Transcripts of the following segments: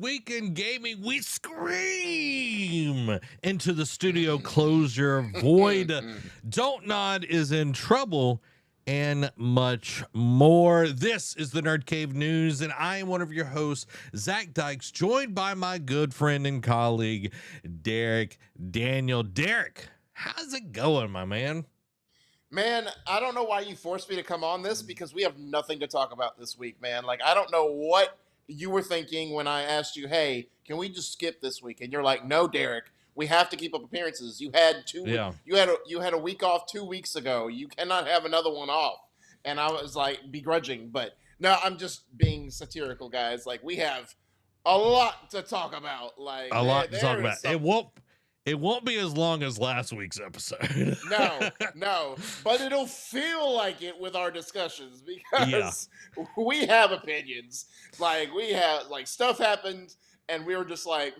week in gaming, we scream into the studio closure void. Don't Nod is in trouble, and much more. This is the Nerd Cave News, and I am one of your hosts, Zach Dykes, joined by my good friend and colleague, Derek Daniel. Derek, how's it going, my man? Man, I don't know why you forced me to come on this because we have nothing to talk about this week, man. Like, I don't know what you were thinking when I asked you, hey, can we just skip this week? And you're like, no, Derek, we have to keep up appearances. You had you had a week off 2 weeks ago. You cannot have another one off. And I was like begrudging, but no, I'm just being satirical, guys. Like, we have a lot to talk about. Like, A lot to talk about. some- It won't be as long as last week's episode. No, but it'll feel like it with our discussions because we have opinions. Like, we have, like, stuff happened and we were just like,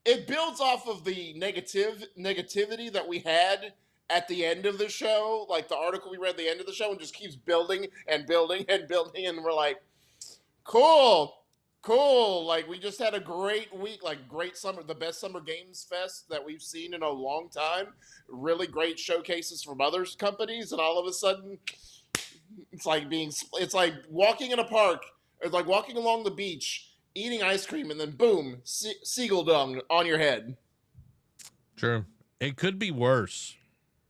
it builds off of the negativity that we had at the end of the show, like the article we read at the end of the show, and just keeps building and building and building, and we're like, cool. Like, we just had a great week, like, great summer, the best summer games fest that we've seen in a long time. Really great showcases from other companies, and all of a sudden, it's like walking in a park, it's like walking along the beach, eating ice cream, and then boom, seagull dung on your head. True. It could be worse.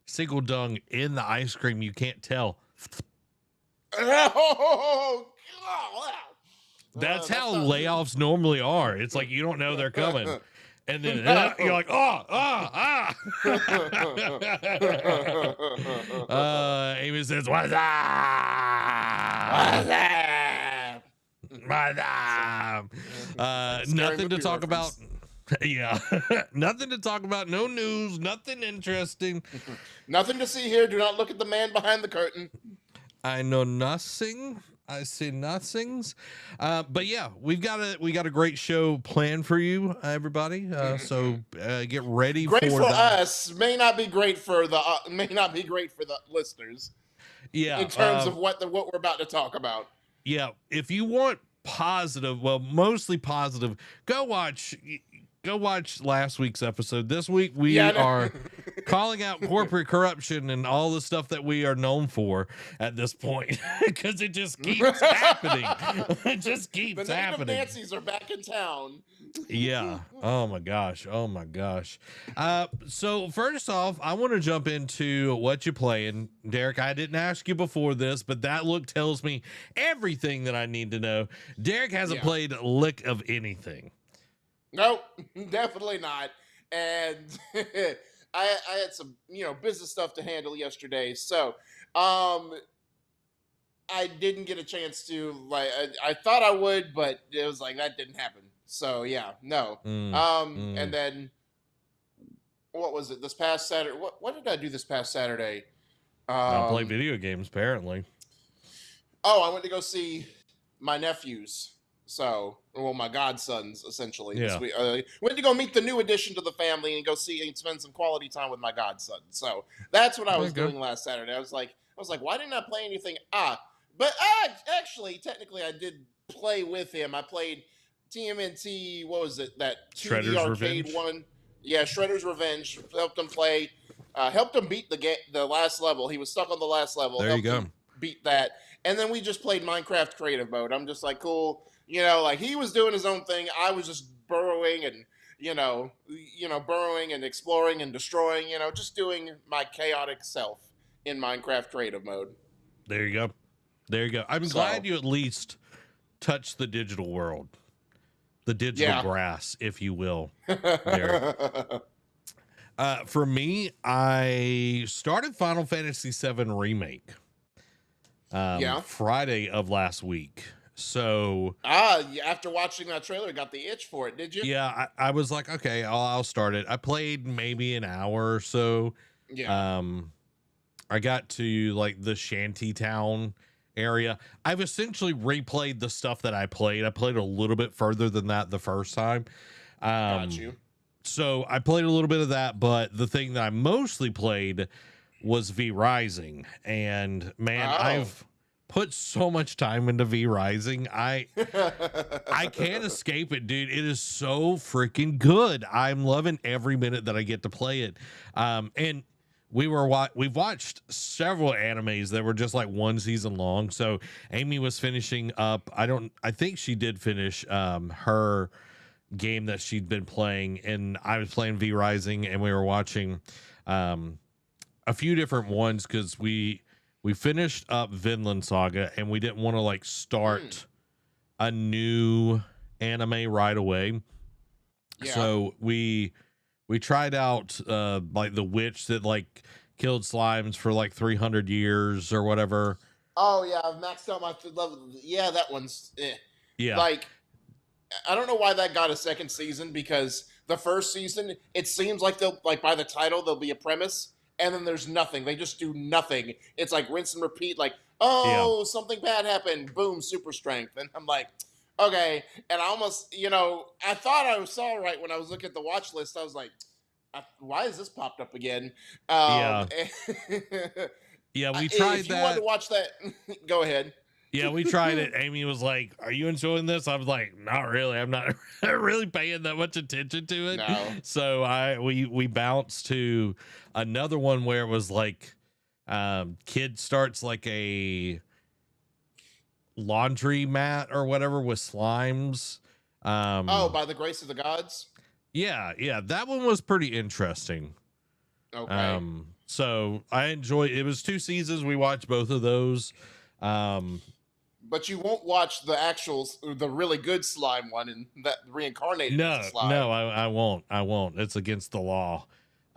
Seagull dung in the ice cream, you can't tell. Oh, God. That's how layoffs normally are. It's like you don't know they're coming. And then you're like, Amy says, what's up? What's up? Nothing to talk about. Yeah. Nothing to talk about. No news. Nothing interesting. Nothing to see here. Do not look at the man behind the curtain. I know nothing. I see nothings. But yeah, we got a great show planned for you, everybody. So get ready. Great for us, may not be great for the listeners. Yeah. In terms of what we're about to talk about. Yeah. If you want positive, well, mostly positive, go watch last week's episode. This week we are calling out corporate corruption and all the stuff that we are known for at this point, because it just keeps happening. It just keeps happening. The Nancy's are back in town. Yeah. Oh my gosh. So first off, I want to jump into what you're playing, Derek. I didn't ask you before this, but that look tells me everything that I need to know. Derek hasn't played a lick of anything. Nope, definitely not. And I had some, business stuff to handle yesterday. So, I didn't get a chance to, like, I thought I would, but it was like, that didn't happen. So yeah, no. And then what was it this past Saturday? What did I do this past Saturday? I play video games, apparently. Oh, I went to go see my nephews. So, well, my godsons, essentially. Yeah. This week. Went to go meet the new addition to the family and go see and spend some quality time with my godson. So that's what I was doing last Saturday. I was like, why didn't I play anything? But actually, technically, I did play with him. I played TMNT. What was it? That 2D arcade Revenge? one. Yeah, Shredder's Revenge. Helped him play. Helped him beat the last level. He was stuck on the last level. There you go. Beat that, and then we just played Minecraft creative mode. I'm just like, cool. Like, he was doing his own thing. I was just burrowing and, burrowing and exploring and destroying, just doing my chaotic self in Minecraft creative mode. There you go. I'm glad you at least touched the digital world, the digital grass, if you will. For me, I started Final Fantasy VII Remake Friday of last week. So after watching that trailer, got the itch for it, did you? Yeah, I was like, okay, I'll start it. I played maybe an hour or so. Yeah. I got to like the shanty town area. I've essentially replayed the stuff that I played. I played a little bit further than that the first time. Got you. So I played a little bit of that, but the thing that I mostly played was V Rising. And man, put so much time into V Rising. I can't escape it, dude. It is so freaking good. I'm loving every minute that I get to play it. And we've watched several animes that were just like one season long. So Amy was finishing up. I think she did finish her game that she'd been playing, and I was playing V Rising, and we were watching a few different ones because we finished up Vinland Saga, and we didn't want to like start a new anime right away. Yeah. So we tried out like the witch that like killed slimes for like 300 years or whatever. Oh yeah, I've maxed out my level. Yeah, that one's Yeah. like, I don't know why that got a second season, because the first season, it seems like they'll, like, by the title there'll be a premise, and then there's nothing. They just do nothing. It's like rinse and repeat. Like, oh, something bad happened. Boom, super strength. And I'm like, okay. And I almost, I thought I saw right when I was looking at the watch list. I was like, why is this popped up again? Yeah. Yeah, we tried if you that. wanted to watch that, go ahead. Yeah, we tried it. Amy was like, "Are you enjoying this?" I was like, "Not really. I'm not really paying that much attention to it." No. So we bounced to another one where it was like, kid starts like a laundry mat or whatever with slimes. By the grace of the gods. Yeah, that one was pretty interesting. Okay. So I enjoyed. It was 2 seasons. We watched both of those. But you won't watch the really good slime one, and that reincarnated slime. No, I won't. It's against the law.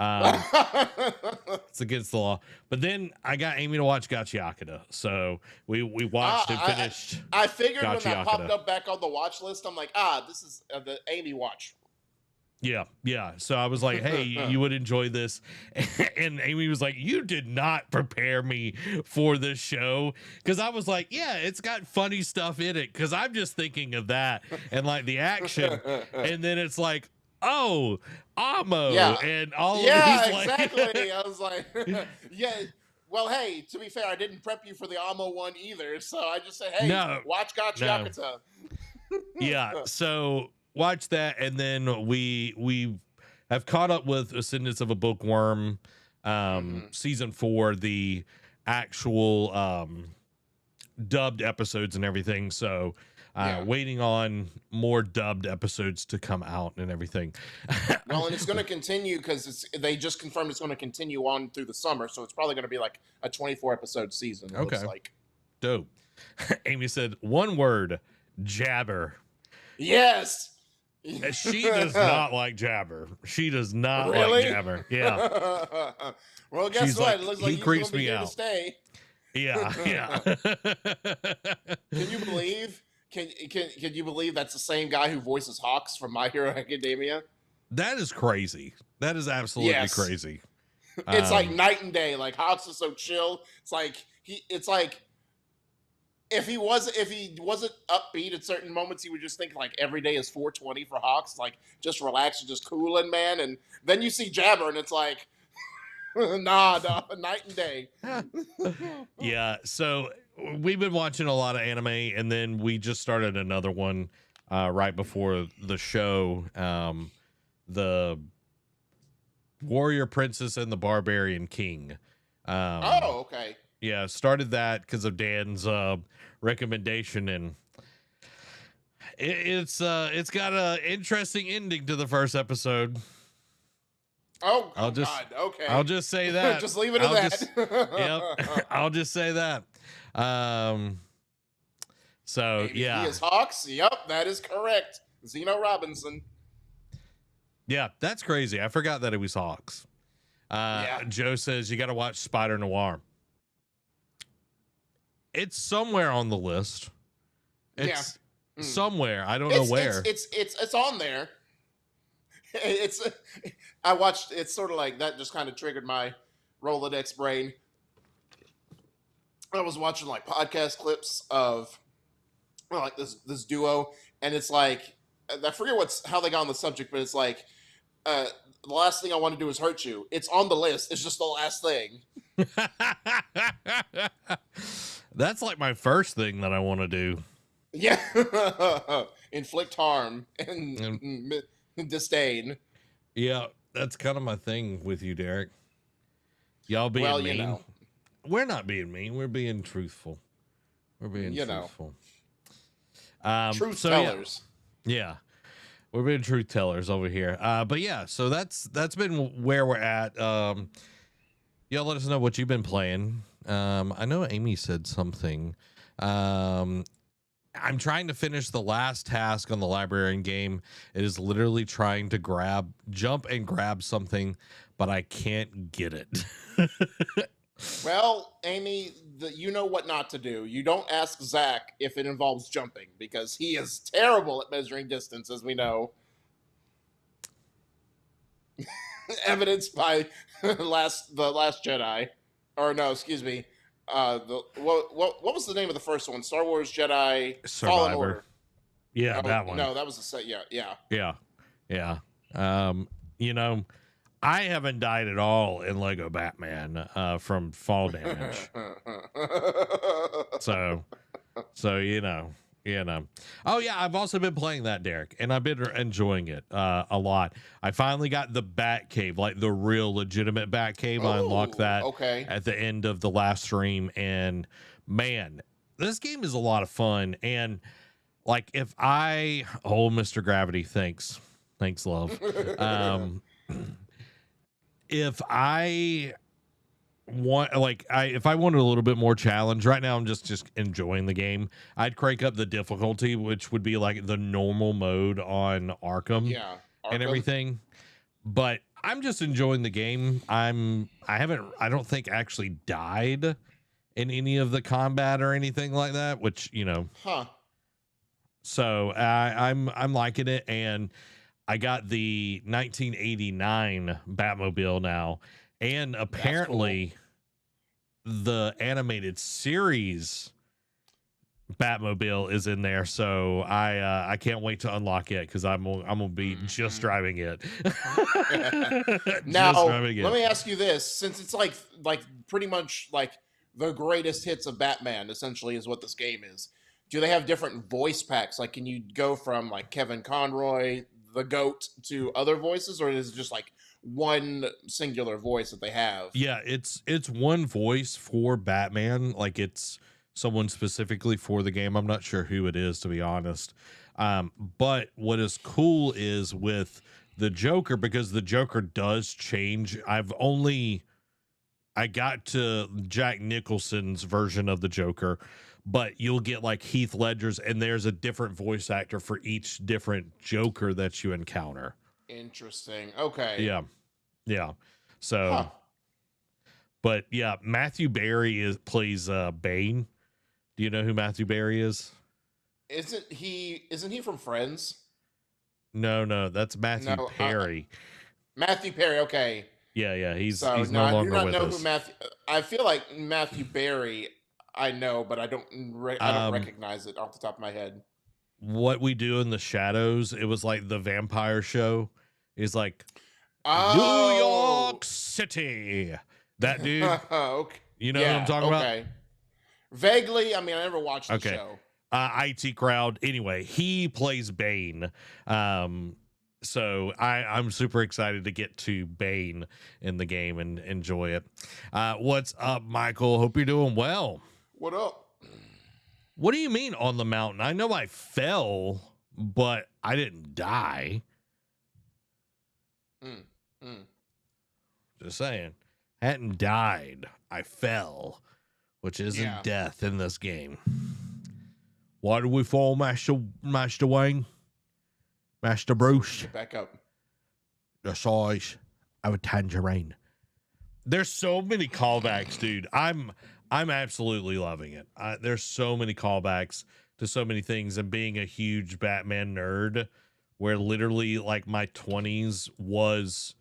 It's against the law. But then I got Amy to watch Gachiakata, so we watched and finished. I figured when that Gachiakata. popped up back on the watch list, I'm like, this is the Amy watch. Yeah. So I was like, hey, you would enjoy this. And Amy was like, you did not prepare me for this show. Because I was like, yeah, it's got funny stuff in it. Because I'm just thinking of that and like the action. And then it's like, oh, Amo. Yeah. And all of Yeah, these, exactly. I was like, yeah. Well, hey, to be fair, I didn't prep you for the Amo one either. So I just said, hey, watch Gachiakata. Yeah. So watch that, and then we have caught up with Ascendance of a Bookworm, season 4, the actual dubbed episodes and everything. So waiting on more dubbed episodes to come out and everything. Well, and it's going to continue because they just confirmed it's going to continue on through the summer, so it's probably going to be like a 24 episode season. It looks like. Dope. Amy said one word: jabber. Yes. She does not like jabber. She does not like jabber. Yeah. Well, guess She's what? like, It looks like he he's creeps gonna be me here out. to stay. Yeah. Can you believe? Can you believe that's the same guy who voices Hawks from My Hero Academia? That is crazy. That is absolutely crazy. It's like night and day. Like, Hawks is so chill. It's like if he wasn't upbeat at certain moments, you would just think like every day is 420 for Hawks, like just relax and just cooling, man. And then you see Jabber, and it's like, nah, night and day. Yeah. So we've been watching a lot of anime, and then we just started another one right before the show, the Warrior Princess and the Barbarian King. Okay. Yeah, started that because of Dan's recommendation, and it's got an interesting ending to the first episode. Oh, God, okay. I'll just say that. Just leave it at that. Yep, I'll just say that. So Maybe yeah, he is Hawks. Yep, that is correct. Zeno Robinson. Yeah, that's crazy. I forgot that it was Hawks. Joe says you got to watch Spider Noir. It's somewhere on the list. It's somewhere. I don't know where. It's on there. I watched. It's sort of like that. Just kind of triggered my Rolodex brain. I was watching like podcast clips of like this duo, and it's like, I forget how they got on the subject, but it's like, the last thing I want to do is hurt you. It's on the list. It's just the last thing. That's like my first thing that I want to do. Yeah. Inflict harm and And disdain. yeah, that's kind of my thing with you, Derek. Y'all Well, being mean. We're not being mean. We're being truthful. We're being truthful. Truth So tellers. yeah, we're being truth tellers over here. But yeah, so that's been where we're at. Y'all let us know what you've been playing. I know Amy said something. I'm trying to finish the last task on the librarian game. It is literally trying to jump and grab something, but I can't get it. Well, Amy, you know what not to do. You don't ask Zach if it involves jumping because he is terrible at measuring distance, as we know. Evidenced by the last Jedi, or no, excuse me. What was the name of the first one? Star Wars Jedi Fallen Survivor. Order. Yeah, Oh, that one. no, that was the set. Yeah. You know, I haven't died at all in Lego Batman from fall damage. so you know. Oh yeah, I've also been playing that, Derek, and I've been enjoying it a lot. I finally got the Bat Cave, like the real legitimate Bat Cave. I unlocked that at the end of the last stream, and man, this game is a lot of fun. And like if Mr. Gravity, thanks, love. If I if I wanted a little bit more challenge right now, I'm just enjoying the game. I'd crank up the difficulty, which would be like the normal mode on Arkham, and everything. But I'm just enjoying the game. I don't think actually died in any of the combat or anything like that, which, you know. So I'm liking it, and I got the 1989 Batmobile now, and apparently the animated series Batmobile is in there. So I can't wait to unlock it because I'm gonna be just driving it. Now, let me ask you this: since it's like pretty much like the greatest hits of Batman, essentially, is what this game is. Do they have different voice packs? Like, can you go from like Kevin Conroy, the GOAT, to other voices, or is it just like one singular voice that they have? Yeah, it's one voice for Batman. Like, it's someone specifically for the game. I'm not sure who it is, to be honest. But what is cool is with the Joker, because the Joker does change. I got to Jack Nicholson's version of the Joker, but you'll get like Heath Ledger's, and there's a different voice actor for each different Joker that you encounter. Interesting. Okay. Yeah. So, but yeah, Matthew Berry plays Bane. Do you know who Matthew Berry is? Isn't he from Friends? No, that's Matthew Perry. Matthew Perry. Okay. Yeah. He's no longer with us. I feel like Matthew Berry. I know, but I don't recognize it off the top of my head. What We Do in the Shadows. It was like the vampire show. He's like, New York City. That dude. Okay. You know what I'm talking about? Vaguely. I mean, I never watched the show. IT Crowd. Anyway, he plays Bane. So I'm super excited to get to Bane in the game and enjoy it. What's up, Michael? Hope you're doing well. What up? What do you mean on the mountain? I know I fell, but I didn't die. Just saying. Hadn't died. I fell, which isn't death in this game. Why do we fall, Master Wayne? Master Bruce? Back up. The size of a tangerine. There's so many callbacks, dude. I'm absolutely loving it. There's so many callbacks to so many things, and being a huge Batman nerd, where literally like my 20s was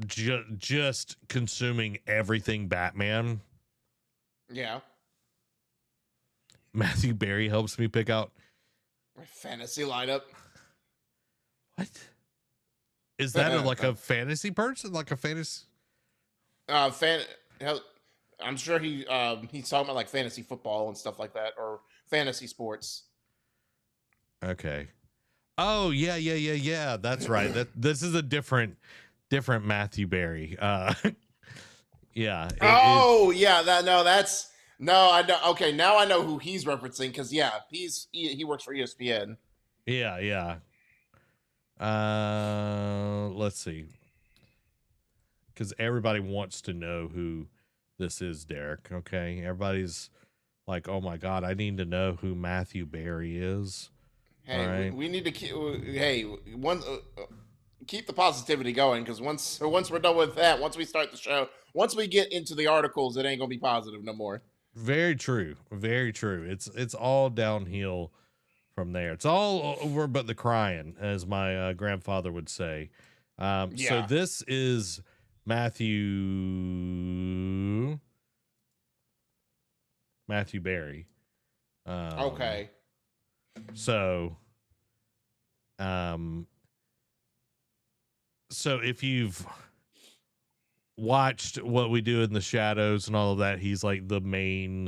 just consuming everything Batman. Yeah. Matthew Berry helps me pick out my fantasy lineup. What? Is that like a fantasy person? Like a fantasy? I'm sure he's talking about like fantasy football and stuff like that, or fantasy sports. Okay. Oh yeah. That's right. That this is a different Matthew Berry. Yeah. Oh yeah, that's no, I know. Okay, now I know who he's referencing because yeah, he works for ESPN. Yeah. Let's see, because everybody wants to know who this is, Derek. Okay, everybody's like, oh my god, I need to know who Matthew Berry is. All Hey, right. we need to keep. Hey, one keep the positivity going because once we're done with that, once we start the show, once we get into the articles, it ain't gonna be positive no more. Very true. Very true. It's all downhill from there. It's all over but the crying, as my grandfather would say. So Yeah. this is Matthew Berry. Um, Okay. so um, so if you've watched What We Do in the Shadows and all of that, he's like the main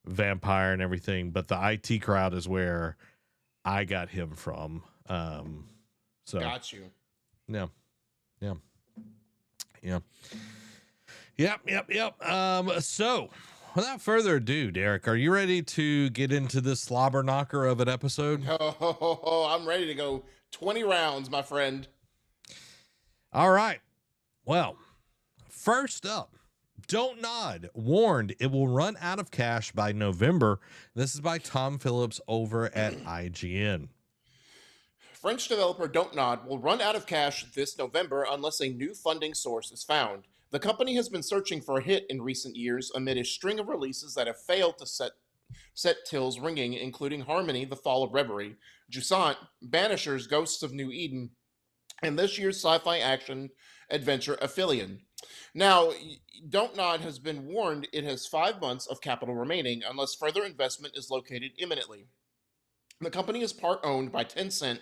vampire and everything. But the IT crowd is where I got him from. So Got you. yeah, yeah, yeah, yep. So without further ado, Derek, are you ready to get into this slobber knocker of an episode? Oh, I'm ready to go 20 rounds, my friend. All right. Well, first up, Don't Nod warned it will run out of cash by November. This is by Tom Phillips over at IGN. French developer Don't Nod will run out of cash this November unless a new funding source is found. The company has been searching for a hit in recent years amid a string of releases that have failed to set tills ringing, including Harmony, The Fall of Reverie, Jusant, Banishers, Ghosts of New Eden, and this year's sci-fi action adventure Aphelion. Now, Don't Nod has been warned it has 5 months of capital remaining unless further investment is located imminently. The company is part owned by Tencent,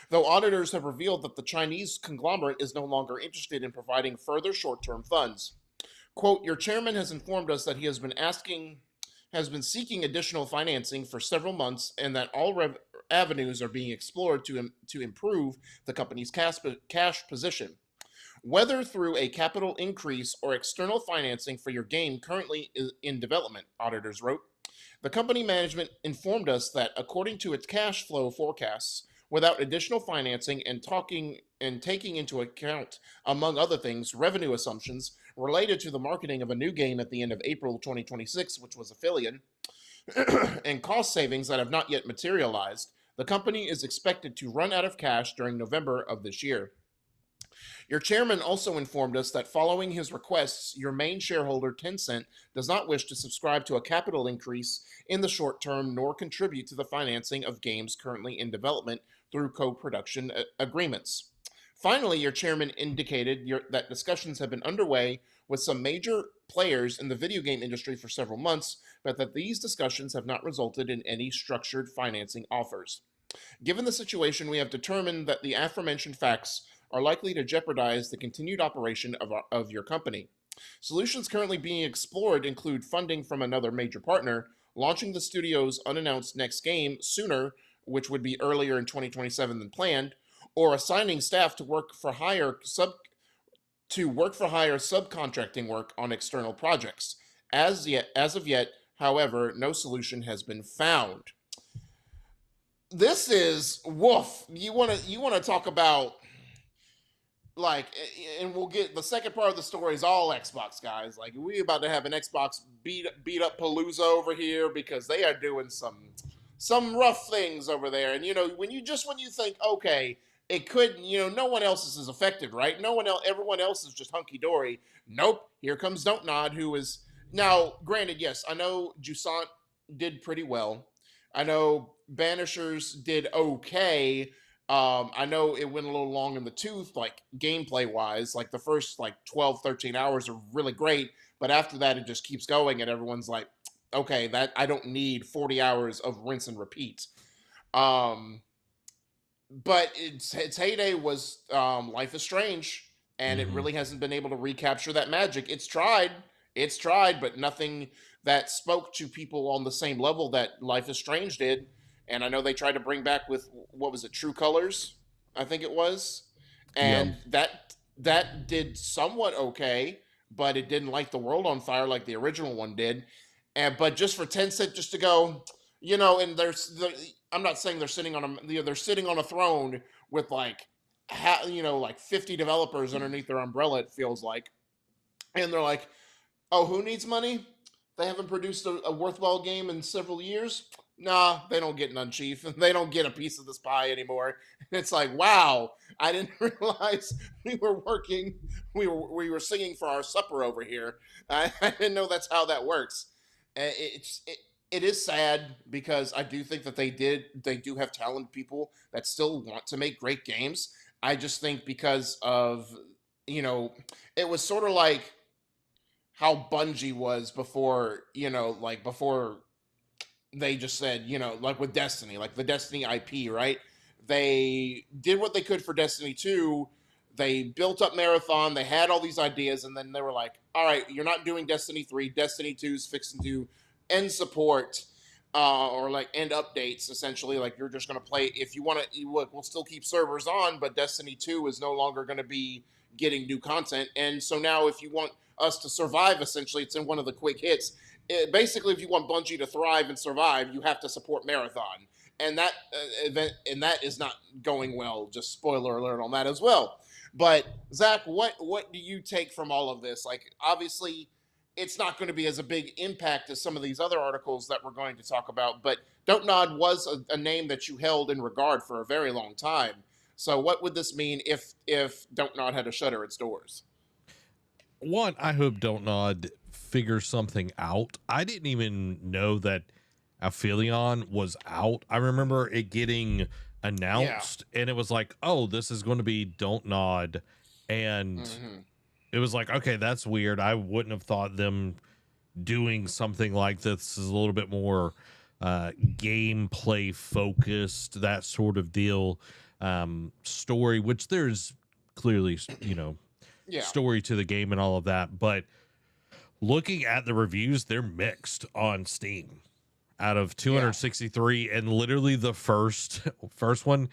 though auditors have revealed that the Chinese conglomerate is no longer interested in providing further short term funds. Quote, your chairman has informed us that he has been seeking additional financing for several months and that all avenues are being explored to improve the company's cash position. Whether through a capital increase or external financing for your game currently in development, auditors wrote. The company management informed us that according to its cash flow forecasts, without additional financing and taking into account, among other things, revenue assumptions related to the marketing of a new game at the end of April 2026, which was Aphelion, and cost savings that have not yet materialized, the company is expected to run out of cash during November of this year. Your chairman also informed us that following his requests, your main shareholder, Tencent, does not wish to subscribe to a capital increase in the short term nor contribute to the financing of games currently in development through co production agreements. Finally, your chairman indicated that discussions have been underway with some major players in the video game industry for several months, but that these discussions have not resulted in any structured financing offers. Given the situation, we have determined that the aforementioned facts are likely to jeopardize the continued operation of your company. Solutions currently being explored include funding from another major partner, launching the studio's unannounced next game sooner, which would be earlier in 2027 than planned, or assigning staff to work for hire subcontracting work on external projects. As of yet, however, no solution has been found. This is woof. You want to talk about like, and we'll get the second part of the story is all Xbox guys. Like we about to have an Xbox beat up Palooza over here because they are doing some rough things over there. And when you think okay, it could no one else is affected, right? No one else, everyone else is just hunky dory. Nope. Here comes Don't Nod, who is now granted. Yes, I know Jusant did pretty well. I know Banishers did okay. I know it went a little long in the tooth, like gameplay wise. Like the first like 12, 13 hours are really great, but after that it just keeps going, and everyone's like, okay, that I don't need 40 hours of rinse and repeat. But its heyday was Life is Strange, and it Mm-hmm. really hasn't been able to recapture that magic. It's tried. It's tried, but nothing that spoke to people on the same level that Life is Strange did. And I know they tried to bring back with, what was it, True Colors, I think it was, Yeah. and that did somewhat okay, but it didn't light the world on fire like the original one did. And but just for Tencent just to go, and I'm not saying they're sitting on they're sitting on a throne with like, like 50 developers underneath their umbrella. It feels like, and they're like, oh, who needs money? They haven't produced a worthwhile game in several years. Nah, they don't get none, Chief. They don't get a piece of this pie anymore. And it's like, wow, I didn't realize we were working, we were singing for our supper over here. I didn't know that's how that works. It is sad because I do think that they do have talented people that still want to make great games. I just think because of, you know, it was sort of like how Bungie was before, like before they just said, like with Destiny, like the Destiny IP, right? They did what they could for Destiny 2. They built up Marathon, they had all these ideas, and then they were like, all right, you're not doing Destiny 3. Destiny 2 is fixing to end support, or like end updates, essentially. Like, you're just going to play, if you want to, look, we'll still keep servers on, but Destiny 2 is no longer going to be getting new content. And so now, if you want us to survive, essentially, it's in one of the quick hits. Basically, if you want Bungie to thrive and survive, you have to support Marathon, and that event, and that is not going well. Just spoiler alert on that as well. But Zach, what do you take from all of this? Like, obviously, it's not going to be as a big impact as some of these other articles that we're going to talk about. But Don't Nod was a name that you held in regard for a very long time. So, what would this mean if Don't Nod had to shutter its doors? One, I hope Don't Nod figures something out. I didn't even know that Aphelion was out. I remember it getting Yeah. announced and it was like, oh, this is going to be Don't Nod. And Mm-hmm. it was like, okay, that's weird. I wouldn't have thought them doing something like this is a little bit more gameplay focused, that sort of deal. Story, which there's clearly, Yeah. story to the game and all of that, but looking at the reviews, they're mixed on Steam. Out of Yeah. 263, and literally the first one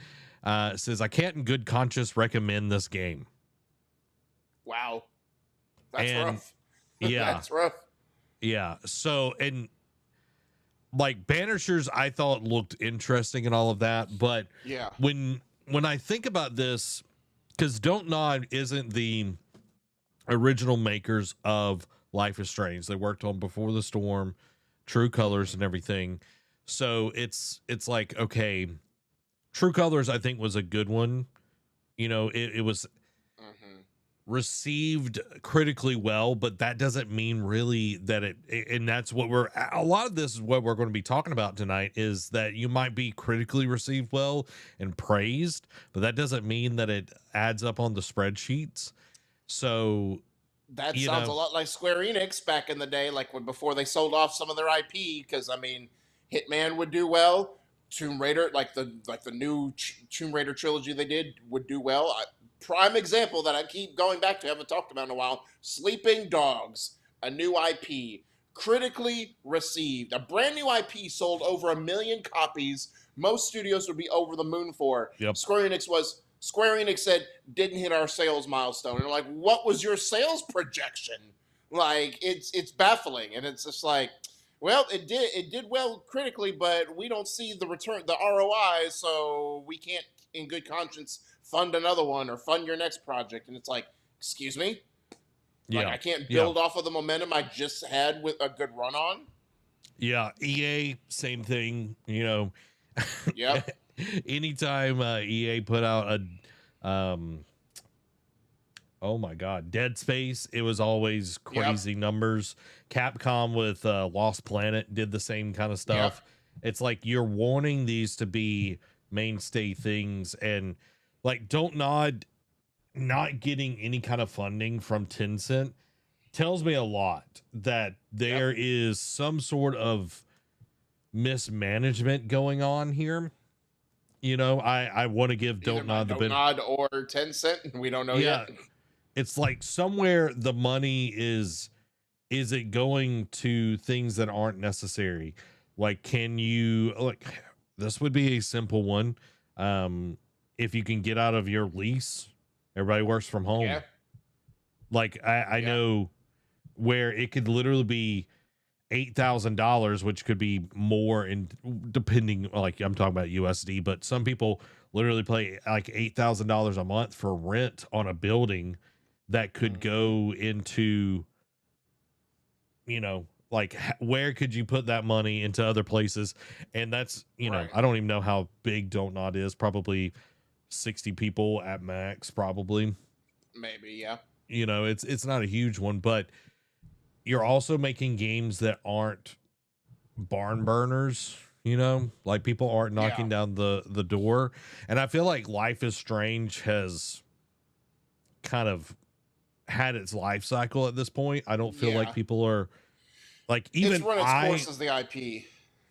says, I can't in good conscience recommend this game. Wow. That's And rough. yeah, That's rough. yeah. So, and like Banishers, I thought looked interesting and all of that, but Yeah. when I think about this, because Don't Nod isn't the original makers of Life is Strange. They worked on Before the Storm, True Colors, and everything. So it's like, okay, True Colors I think was a good one. It was Mm-hmm. received critically well, but that doesn't mean really that and that's what a lot of this is what we're going to be talking about tonight, is that you might be critically received well and praised, but that doesn't mean that it adds up on the spreadsheets. So, That you sounds a know, lot like Square Enix back in the day, like before they sold off some of their IP. Because I mean, Hitman would do well. Tomb Raider, like the new Tomb Raider trilogy they did, would do well. Prime example that I keep going back to, haven't talked about in a while. Sleeping Dogs, a new IP, critically received. A brand new IP sold over 1 million copies. Most studios would be over the moon for. yep. Square Enix said didn't hit our sales milestone. And like, what was your sales projection? Like, it's baffling, and it's just like, well, it did well critically, but we don't see the return, the ROI, so we can't, in good conscience, fund another one or fund your next project. And it's like, excuse me, like, Yeah. I can't Yeah. build off of the momentum I just had with a good run on. Yeah. EA, same thing. Yep. Anytime EA put out a oh my God, Dead Space, it was always Yep. crazy numbers. Capcom with Lost Planet did the same kind of Yep. stuff. It's like you're wanting these to be mainstay things, and like Don't Nod not getting any kind of funding from Tencent tells me a lot that Yep. there is some sort of mismanagement going on here. I want to give Either Don't by Nod the Don't bit. Nod or Tencent, we don't know Yeah, yet. it's like somewhere the money is is it going to things that aren't necessary? Like, can you like this would be a simple one. If you can get out of your lease, everybody works from Yeah, home. Like I yeah, know where it could literally be $8,000, which could be more in depending, like I'm talking about USD, but some people literally pay like $8,000 a month for rent on a building that could hmm, go into, like where could you put that money into other places? And that's, right, I don't even know how big Don't Nod is, probably 60 people at max, probably. maybe, yeah, It's not a huge one, but you're also making games that aren't barn burners, like people aren't yeah, knocking down the door. And I feel like Life is Strange has kind of had its life cycle at this point. I don't feel like yeah. people are like, It's even run its I course as the IP.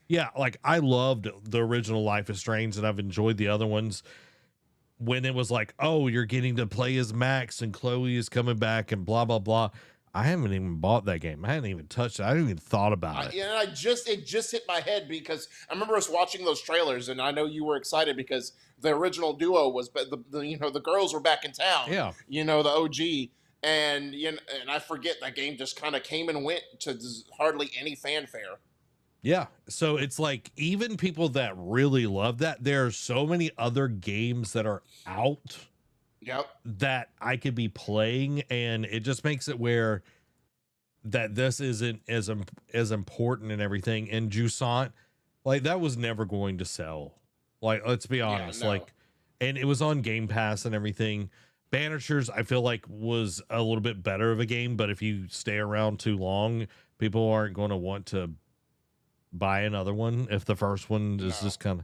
yeah, like I loved the original Life is Strange and I've enjoyed the other ones when it was like, oh, you're getting to play as Max and Chloe is coming back and blah blah blah. I haven't even bought that game. I hadn't even touched it. I hadn't even thought about it. And it just hit my head because I remember us watching those trailers, and I know you were excited because the original duo was, but the girls were back in town, Yeah. the OG, and and I forget that game just kind of came and went to hardly any fanfare. Yeah. So it's like even people that really love that, there are so many other games that are out Yep. that I could be playing, and it just makes it where that this isn't as important and everything. And Jusant, like that was never going to sell. Like, let's be Yeah. honest. No. Like, and it was on Game Pass and everything. Banishers, I feel like was a little bit better of a game, but if you stay around too long, people aren't going to want to buy another one if the first one is No. just kind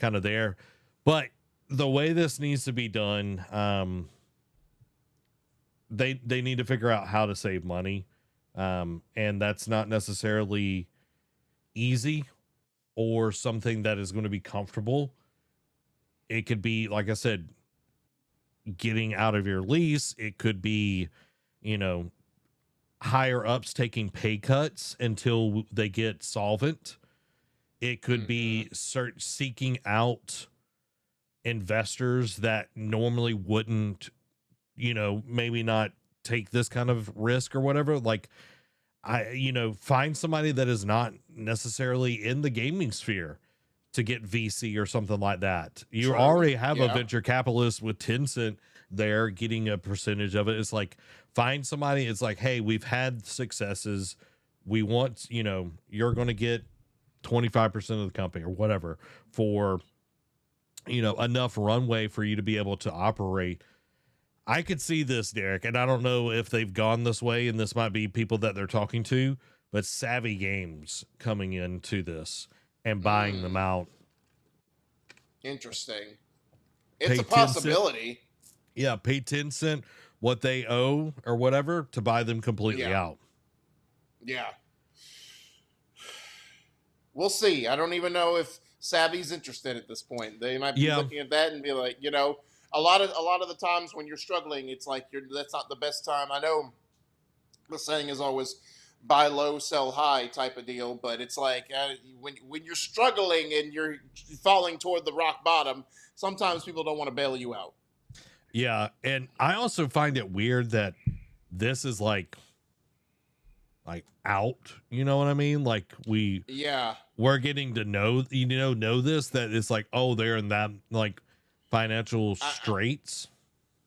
of there. But the way this needs to be done, they need to figure out how to save money, and that's not necessarily easy or something that is going to be comfortable. It could be, like I said, getting out of your lease. It could be, you know, higher ups taking pay cuts until they get solvent. It could Hmm. be seeking out investors that normally wouldn't, maybe not take this kind of risk or whatever. Like, find somebody that is not necessarily in the gaming sphere to get VC or something like that. You True. already have a Yeah. venture capitalist with Tencent there getting a percentage of it. It's like, find somebody. It's like, hey, we've had successes. We want, you're going to get 25% of the company or whatever for, enough runway for you to be able to operate. I could see this, Derek, and I don't know if they've gone this way, and this might be people that they're talking to, but Savvy Games coming into this and buying them Mm, out. interesting. It's Pay a 10 cent, possibility. yeah, pay 10 cent what they owe or whatever to buy them completely Yeah. out. Yeah. We'll see. I don't even know if Savvy's interested at this point. They might be Yeah, looking at that and be like, a lot of the times when you're struggling, it's like that's not the best time. I know the saying is always buy low, sell high type of deal, but it's like when you're struggling and you're falling toward the rock bottom, sometimes people don't want to bail you out. yeah, and I also find it weird that this is like out. You know what I mean? Like Yeah. we're getting to know this, that it's like, oh, they're in that like financial I, straits.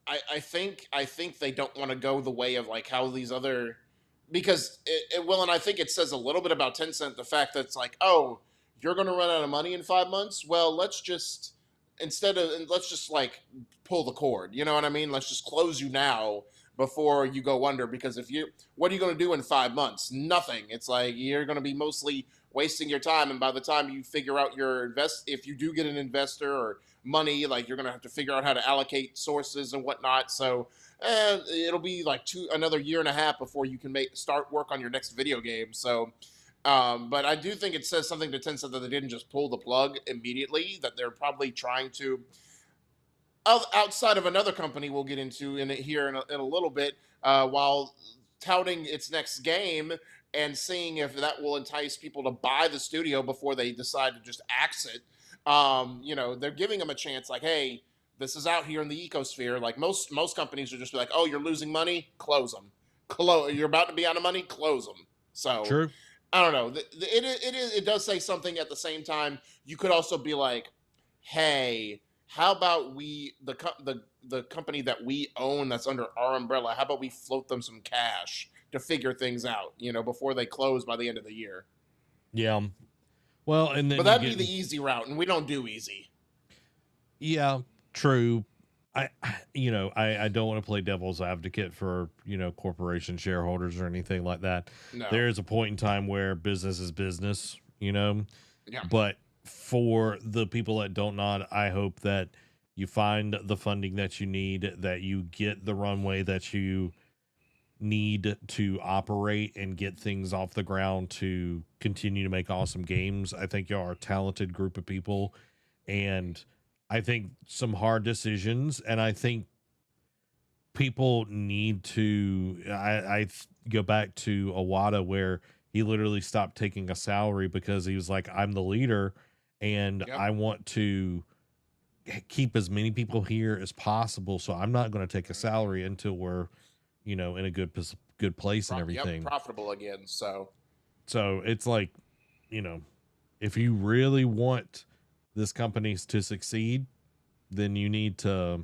I think they don't want to go the way of like how these other because it will, and I think it says a little bit about Tencent, the fact that it's like, oh, you're going to run out of money in 5 months. Well, let's just like pull the cord. You know what I mean? Let's just close you now before you go under. Because what are you going to do in 5 months? Nothing. It's like you're going to be mostly wasting your time, and by the time you figure out if you do get an investor or money, like you're going to have to figure out how to allocate sources and whatnot. So it'll be like another year and a half before you can start work on your next video game. So, but I do think it says something to Tencent that they didn't just pull the plug immediately. That they're probably trying to, outside of another company we'll get into in it here in a little bit. While touting its next game and seeing if that will entice people to buy the studio before they decide to just axe it. You know, they're giving them a chance, like, hey, this is out here in the ecosphere. Like most companies are just be like, oh, you're losing money, close them. You're about to be out of money, close them. So True. I don't know. It does say something at the same time. You could also be like, hey, how about the company that we own that's under our umbrella? How about we float them some cash to figure things out, you know, before they close by the end of the year? Yeah. Well, and But then you that'd be get, the easy route, and we don't do easy. yeah, true. I don't want to play devil's advocate for, corporation shareholders or anything like that. No. There is a point in time where business is business, Yeah. but for the people that don't nod, I hope that you find the funding that you need, that you get the runway that you need to operate and get things off the ground to continue to make awesome games. I think y'all are a talented group of people, and I think some hard decisions, and I think people need to go back to Awada, where he literally stopped taking a salary because he was like, I'm the leader and Yep. I want to keep as many people here as possible, so I'm not going to take a salary until we're in a good place and everything. Yep. Profitable again. So It's like, if you really want this company to succeed, then you need to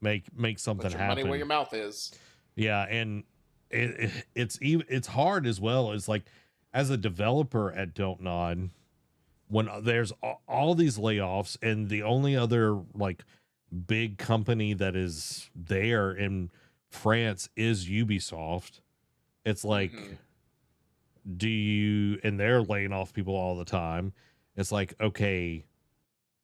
make something put your happen. money where your mouth is. Yeah, and it's hard as well as, like, as a developer at Don't Nod, when there's all these layoffs, and the only other, like, big company that is there in France is Ubisoft. It's like, and they're laying off people all the time. It's like, okay,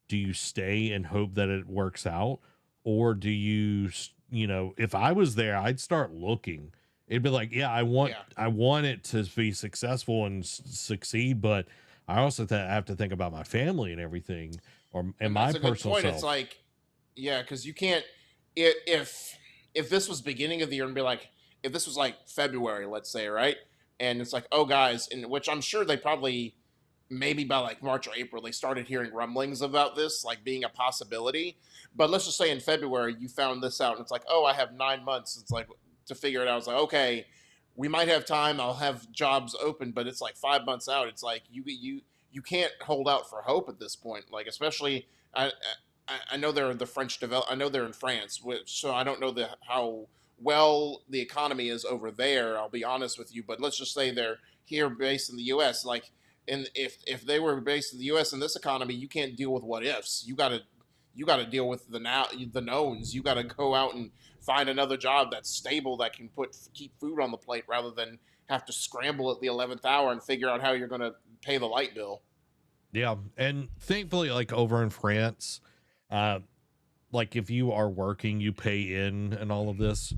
do you stay and hope that it works out? Or do you, if I was there, I'd start looking. It'd be like, yeah, I want it to be successful and succeed, but I also have to think about my family and everything, and my that's a good personal point. self. It's like, yeah, because you can't, if this was beginning of the year and be like, if this was like February, let's say, right, and it's like, oh guys, in which I'm sure they probably, maybe by like March or April, they started hearing rumblings about this like being a possibility. But let's just say in February you found this out and it's like, oh, I have 9 months. It's like to figure it out. It's like, okay, we might have time. I'll have jobs open, but it's like 5 months out. It's like you can't hold out for hope at this point. Like, especially I know they're the French develop. I know they're in France, so I don't know how well the economy is over there. I'll be honest with you, but let's just say they're here based in the U.S. Like, and if they were based in the U.S. in this economy, you can't deal with what ifs. You got to deal with the knowns. You got to go out and find another job that's stable, that can keep food on the plate, rather than have to scramble at the 11th hour and figure out how you're going to pay the light bill. Yeah, and thankfully, like, over in France, like, if you are working, you pay in and all of this.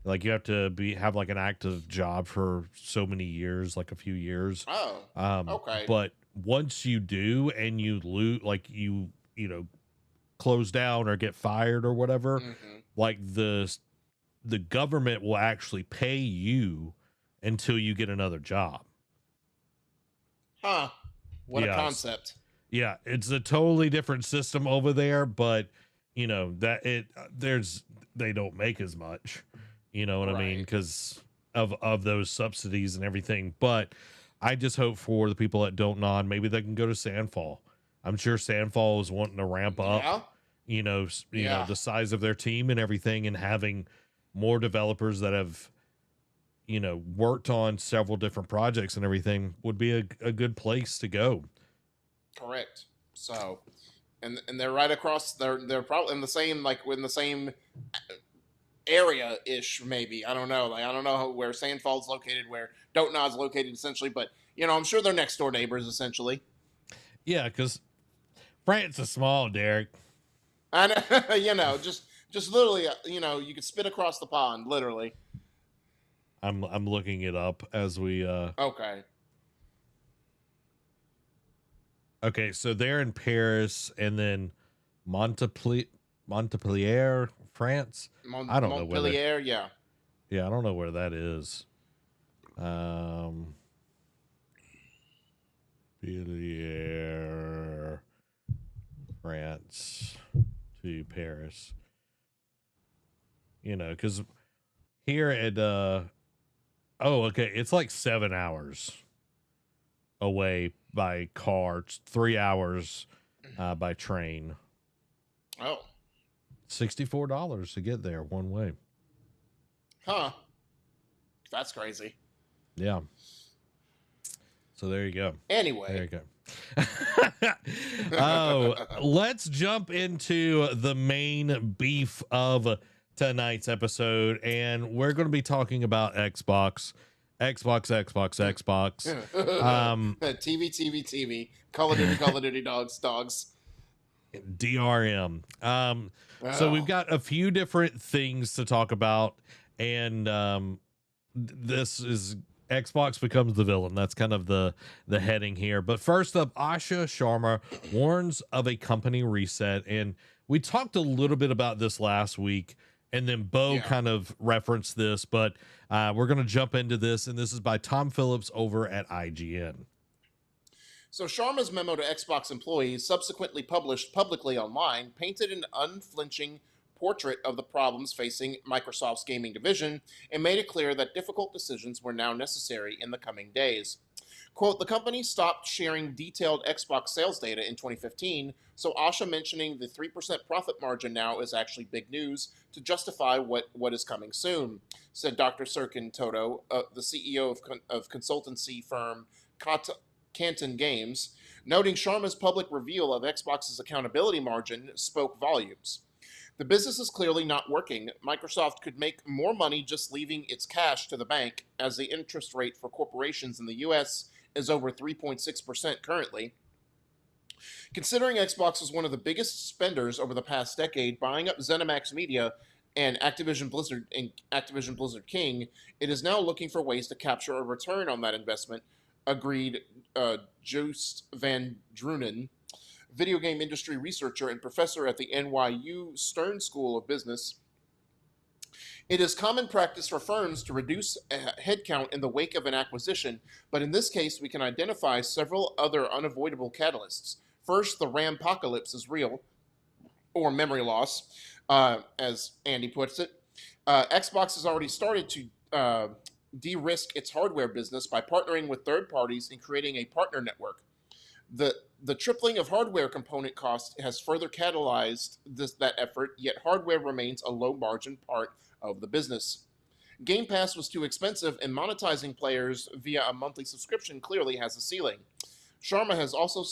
Like, you have to have like an active job for so many years, like a few years. Oh, okay. But once you do and you lose, like, close down or get fired or whatever, like, the government will actually pay you until you get another job. Huh. What a concept. Yeah, it's a totally different system over there, but they don't make as much. You know what I mean? Because of those subsidies and everything. But I just hope for the people that don't nod, maybe they can go to Sandfall. I'm sure Sandfall is wanting to ramp up, the size of their team and everything, and having more developers that have, worked on several different projects and everything would be a good place to go. Correct. So, and they're right across. They're probably in the same, like, in the same area ish, maybe. I don't know. Like, I don't know where Sandfall's located, where Don't Nod's located, essentially. But I'm sure they're next door neighbors, essentially. Yeah, because France is small, Derek. And just literally, you could spit across the pond, literally. I'm looking it up as we. Okay. Okay, so they're in Paris, and then Montpellier, France. I don't know. Montpellier, yeah. Yeah, I don't know where that is. Billiere, France to Paris. You know, because here at oh, okay, it's like 7 hours away by car, 3 hours by train. Oh, $64 to get there one way. huh. That's crazy. Yeah. So there you go. Anyway. There you go. Oh, let's jump into the main beef of tonight's episode. And we're going to be talking about Xbox. Xbox. TV. Call of Duty, dogs. DRM. So we've got a few different things to talk about. And this is Xbox becomes the villain. That's kind of the heading here. But first up, Asha Sharma warns of a company reset. And we talked a little bit about this last week. And then Bo kind of referenced this, but we're going to jump into this. And this is by Tom Phillips over at IGN. So Sharma's memo to Xbox employees, subsequently published publicly online, painted an unflinching portrait of the problems facing Microsoft's gaming division and made it clear that difficult decisions were now necessary in the coming days. Quote, the company stopped sharing detailed Xbox sales data in 2015, so Asha mentioning the 3% profit margin now is actually big news to justify what is coming soon, said Dr. Sirkin Toto, the CEO of consultancy firm Canton Games, noting Sharma's public reveal of Xbox's accountability margin spoke volumes. The business is clearly not working. Microsoft could make more money just leaving its cash to the bank, as the interest rate for corporations in the US is over 3.6% currently. Considering Xbox was one of the biggest spenders over the past decade, buying up ZeniMax Media and Activision Blizzard King, it is now looking for ways to capture a return on that investment, agreed Joost van Drunen, video game industry researcher and professor at the NYU Stern School of Business. It is common practice for firms to reduce headcount in the wake of an acquisition, but in this case, we can identify several other unavoidable catalysts. First, the RAM-pocalypse is real, or memory loss, as Andy puts it. Xbox has already started to de-risk its hardware business by partnering with third parties and creating a partner network. The tripling of hardware component costs has further catalyzed that effort, yet hardware remains a low-margin part of the business. Game Pass was too expensive, and monetizing players via a monthly subscription clearly has a ceiling. Sharma has also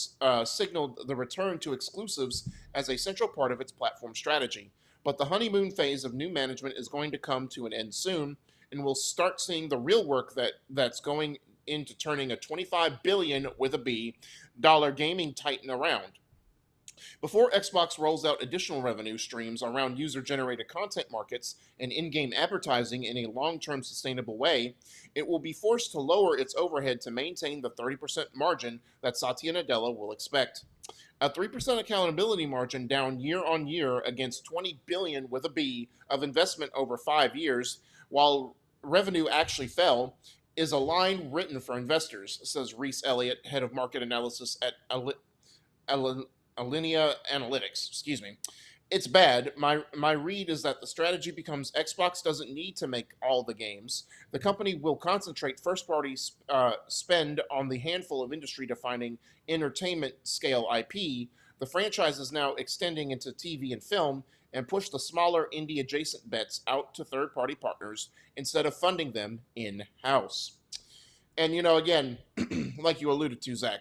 signaled the return to exclusives as a central part of its platform strategy, but the honeymoon phase of new management is going to come to an end soon, and we'll start seeing the real work that's going into turning a $25 billion with a B dollar gaming titan around. Before Xbox rolls out additional revenue streams around user-generated content markets and in-game advertising in a long-term sustainable way, it will be forced to lower its overhead to maintain the 30% margin that Satya Nadella will expect. A 3% accountability margin down year on year against $20 billion with a B of investment over 5 years, while revenue actually fell, is a line written for investors, says Reese Elliott, head of market analysis at Alinea Analytics. Excuse me. It's bad. My read is that the strategy becomes Xbox doesn't need to make all the games. The company will concentrate first-party spend on the handful of industry-defining entertainment-scale IP. The franchise is now extending into TV and film, and push the smaller indie-adjacent bets out to third-party partners instead of funding them in-house. And, again, like you alluded to, Zach,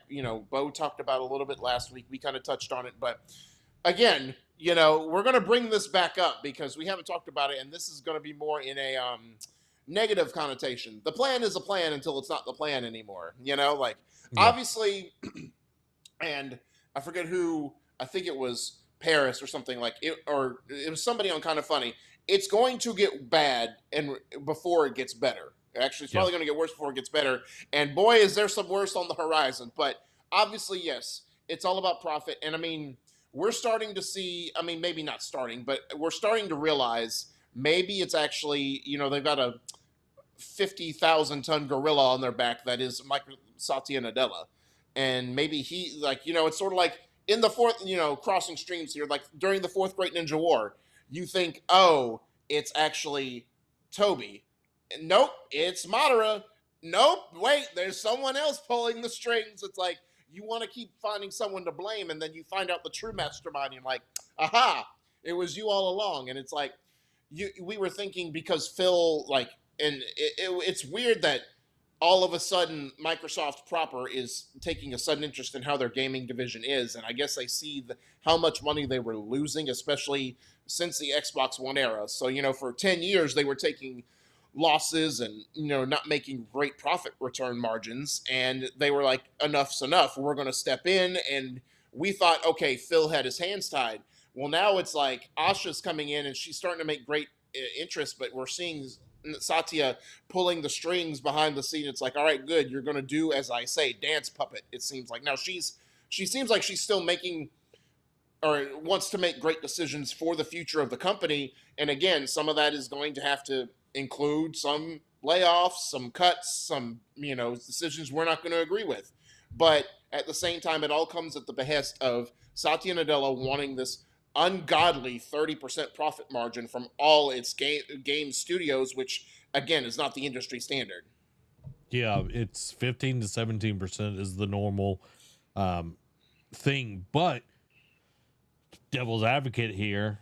Bo talked about a little bit last week. We kind of touched on it. But, again, we're going to bring this back up because we haven't talked about it, and this is going to be more in a negative connotation. The plan is a plan until it's not the plan anymore. Obviously, and I forget who, I think it was Paris or something like it, or it was somebody on Kind of Funny. It's going to get bad and before it gets better. Actually, it's probably going to get worse before it gets better. And boy, is there some worse on the horizon. But obviously, yes, it's all about profit. And I mean, we're starting to see, maybe not starting, but we're starting to realize maybe it's actually, they've got a 50,000-ton gorilla on their back that is Satya Nadella. And maybe he, like, it's sort of like in the fourth, crossing streams here, like during the Fourth Great Ninja War, you think, oh, it's actually Toby. Nope, it's Madara. Nope, wait, there's someone else pulling the strings. It's like you want to keep finding someone to blame, and then you find out the true mastermind, and you're like, aha, it was you all along. And it's like, we were thinking because Phil, like, and it's weird that all of a sudden Microsoft proper is taking a sudden interest in how their gaming division is, and I guess they see how much money they were losing, especially since the Xbox One era. So for 10 years they were taking losses and not making great profit return margins, and they were like, enough's enough, we're going to step in. And we thought, okay, Phil had his hands tied. Well, now it's like Asha's coming in and she's starting to make great interest, but we're seeing Satya pulling the strings behind the scene. It's like, all right, good, you're going to do as I say, dance puppet. It seems like now she seems like she's still making or wants to make great decisions for the future of the company. And again, some of that is going to have to include some layoffs, some cuts, some decisions we're not going to agree with. But at the same time, it all comes at the behest of Satya Nadella wanting this ungodly 30% profit margin from all its game studios, which again is not the industry standard. Yeah, it's 15 to 17% is the normal thing. But devil's advocate here,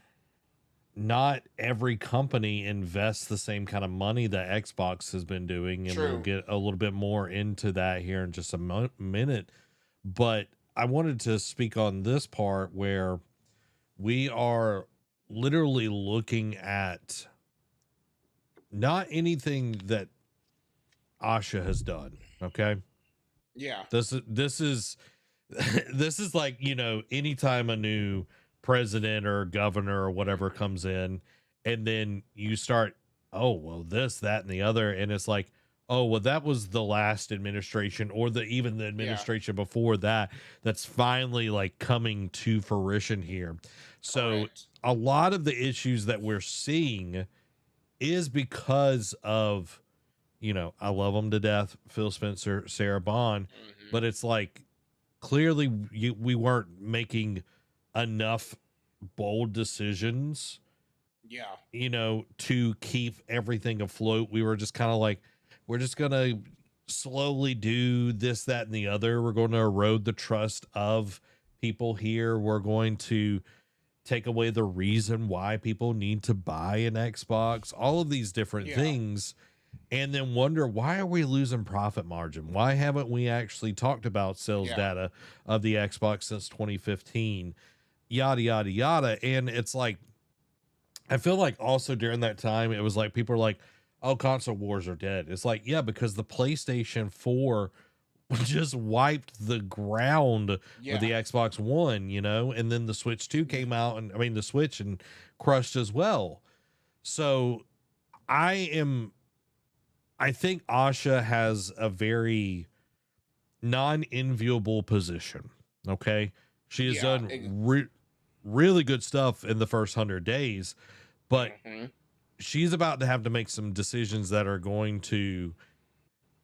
not every company invests the same kind of money that Xbox has been doing, and we'll get a little bit more into that here in just a minute. But I wanted to speak on this part where we are literally looking at not anything that Asha has done. Okay. Yeah. This is this is like, anytime a new president or governor or whatever comes in, and then you start, oh, well, this, that, and the other. And it's like, oh, well, that was the last administration or even the administration before that, that's finally like coming to fruition here. So a lot of the issues that we're seeing is because of, I love them to death, Phil Spencer, Sarah Bond, but it's like, clearly we weren't making enough bold decisions, to keep everything afloat. We were just kind of like, we're just going to slowly do this, that, and the other. We're going to erode the trust of people here. We're going to take away the reason why people need to buy an Xbox, all of these different things. And then wonder, why are we losing profit margin? Why haven't we actually talked about sales data of the Xbox since 2015? Yada, yada, yada. And it's like, I feel like also during that time, it was like, people are like, oh, console wars are dead. It's like, yeah, because the PlayStation 4 just wiped the ground with the Xbox One, and then the Switch 2 came out, and the Switch, and crushed as well. So I think Asha has a very non-enviable position. Okay. She has done really good stuff in the first 100 days, but she's about to have to make some decisions that are going to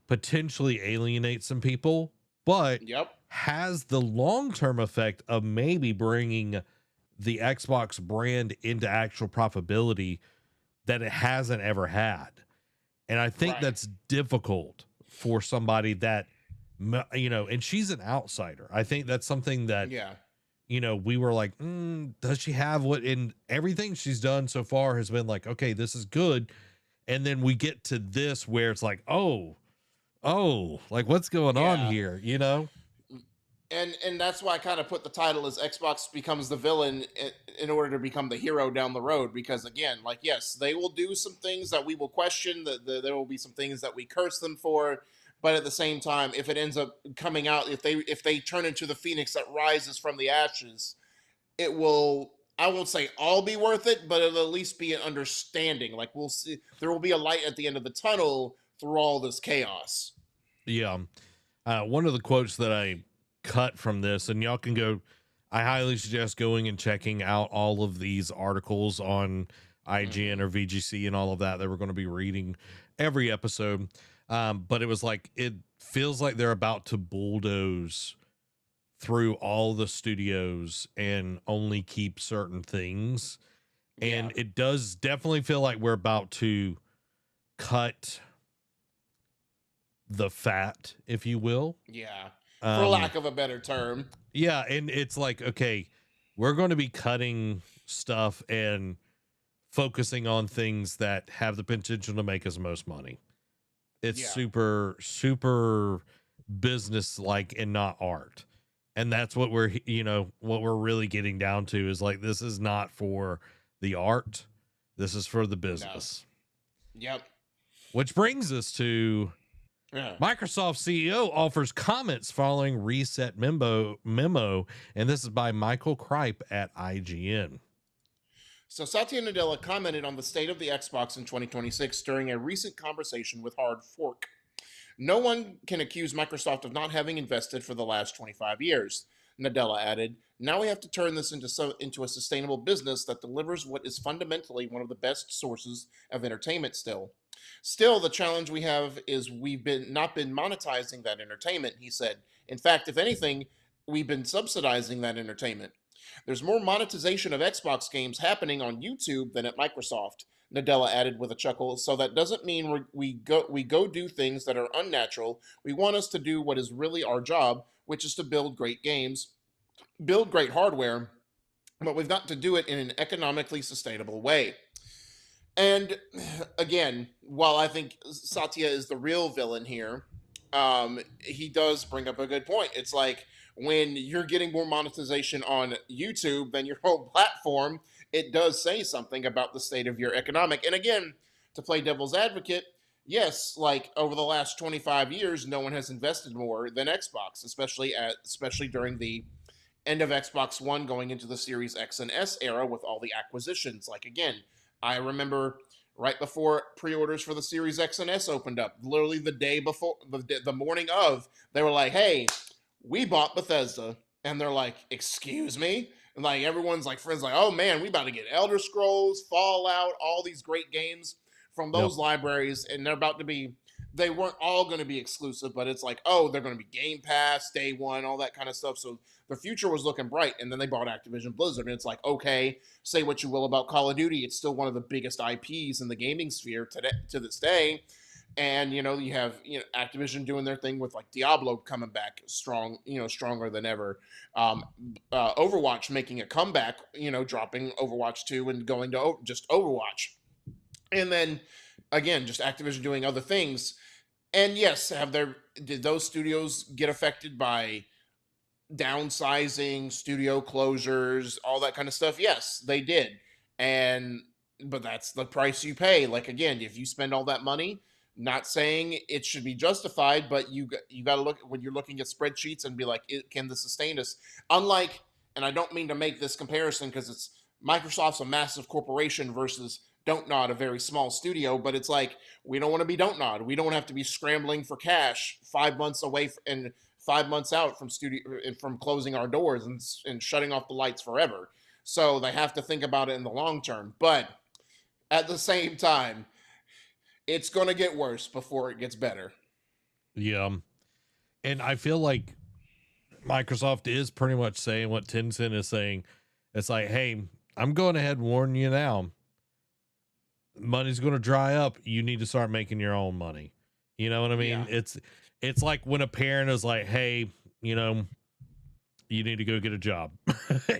potentially alienate some people, but has the long-term effect of maybe bringing the Xbox brand into actual profitability that it hasn't ever had. And I think that's difficult for somebody that, and she's an outsider. I think that's something that, we were like, does she have what? In everything she's done so far has been like, okay, this is good. And then we get to this where it's like, oh, like what's going on here, And that's why I kind of put the title as Xbox becomes the villain in order to become the hero down the road. Because again, like, yes, they will do some things that we will question, that there will be some things that we curse them for. But at the same time, if it ends up coming out, if they turn into the phoenix that rises from the ashes, it will, I won't say all be worth it, but it'll at least be an understanding. Like, we'll see, there will be a light at the end of the tunnel through all this chaos. Yeah. One of the quotes that I cut from this, and y'all can go, I highly suggest going and checking out all of these articles on IGN or VGC and all of that. They were going to be reading every episode. But it was like, it feels like they're about to bulldoze through all the studios and only keep certain things. And it does definitely feel like we're about to cut the fat, if you will. Yeah. For lack of a better term. Yeah. And it's like, okay, we're going to be cutting stuff and focusing on things that have the potential to make us most money. It's super, super business like and not art. And that's what we're, you know, what we're really getting down to is like, this is not for the art. This is for the business. No. Yep. Which brings us to Microsoft CEO offers comments following reset memo. And this is by Michael Kripe at IGN. So Satya Nadella commented on the state of the Xbox in 2026 during a recent conversation with Hard Fork. No one can accuse Microsoft of not having invested for the last 25 years, Nadella added. Now we have to turn this into a sustainable business that delivers what is fundamentally one of the best sources of entertainment still. Still, the challenge we have is we've not been monetizing that entertainment, he said. In fact, if anything, we've been subsidizing that entertainment. There's more monetization of Xbox games happening on YouTube than at Microsoft, Nadella added with a chuckle. So that doesn't mean we go do things that are unnatural. We want us to do what is really our job, which is to build great games, build great hardware, but we've got to do it in an economically sustainable way. And again, while I think Satya is the real villain here, he does bring up a good point. It's like when you're getting more monetization on YouTube than your whole platform, it does say something about the state of your economic. And again, to play devil's advocate, yes, like over the last 25 years, no one has invested more than Xbox, especially during the end of Xbox One going into the Series X and S era with all the acquisitions. Like again, I remember right before pre-orders for the Series X and S opened up, literally the day before, the morning of, they were like, hey, we bought Bethesda. And they're like, excuse me? And like everyone's like, friends like, oh man, we about to get Elder Scrolls, Fallout, all these great games from those libraries. And they're about to be, they weren't all going to be exclusive, but it's like, oh, they're going to be Game Pass, day one, all that kind of stuff. So the future was looking bright. And then they bought Activision Blizzard. And it's like, okay, say what you will about Call of Duty. It's still one of the biggest IPs in the gaming sphere to this day. And, you know, you have, Activision doing their thing with like Diablo coming back strong, stronger than ever. Overwatch making a comeback, dropping Overwatch 2 and going to just Overwatch. And then again, just Activision doing other things. And yes, did those studios get affected by downsizing, studio closures, all that kind of stuff? Yes, they did. But that's the price you pay. Like, again, if you spend all that money, not saying it should be justified, but you got to look when you're looking at spreadsheets and be like, can this sustain us? Unlike, and I don't mean to make this comparison because it's Microsoft's a massive corporation versus Dontnod, a very small studio, but it's like, we don't want to be Dontnod. We don't have to be scrambling for cash 5 months away and 5 months out from closing our doors and shutting off the lights forever. So they have to think about it in the long term. But at the same time, it's going to get worse before it gets better. Yeah. And I feel like Microsoft is pretty much saying what Tencent is saying. It's like, hey, I'm going ahead and warning you now. Money's going to dry up. You need to start making your own money. You know what I mean? Yeah. It's like when a parent is like, hey, you need to go get a job.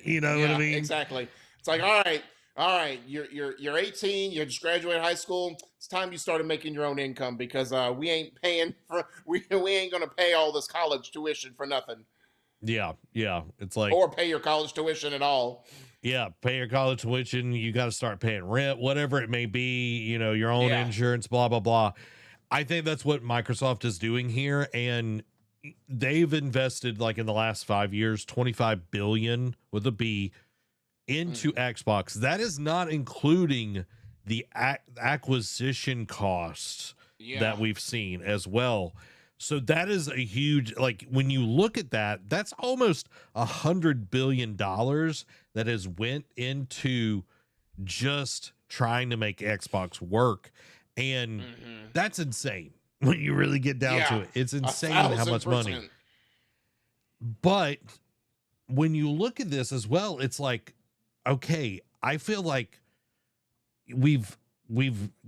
You know what I mean? Exactly. It's like, all right, you're 18, you just graduated high school. It's time you started making your own income because we ain't paying we ain't gonna pay all this college tuition for nothing. Yeah. It's like, or pay your college tuition at all. Yeah, pay your college tuition. You got to start paying rent, whatever it may be. Your own insurance, blah blah blah. I think that's what Microsoft is doing here, and they've invested like in the last 5 years, $25 billion with a B into Xbox. That is not including the acquisition costs that we've seen as well. So that is a huge, like when you look at that, that's almost $100 billion that has went into just trying to make Xbox work. And that's insane when you really get down to Yeah, it. It's insane how much money. 1,000%. But when you look at this as well, it's like, okay, I feel like we've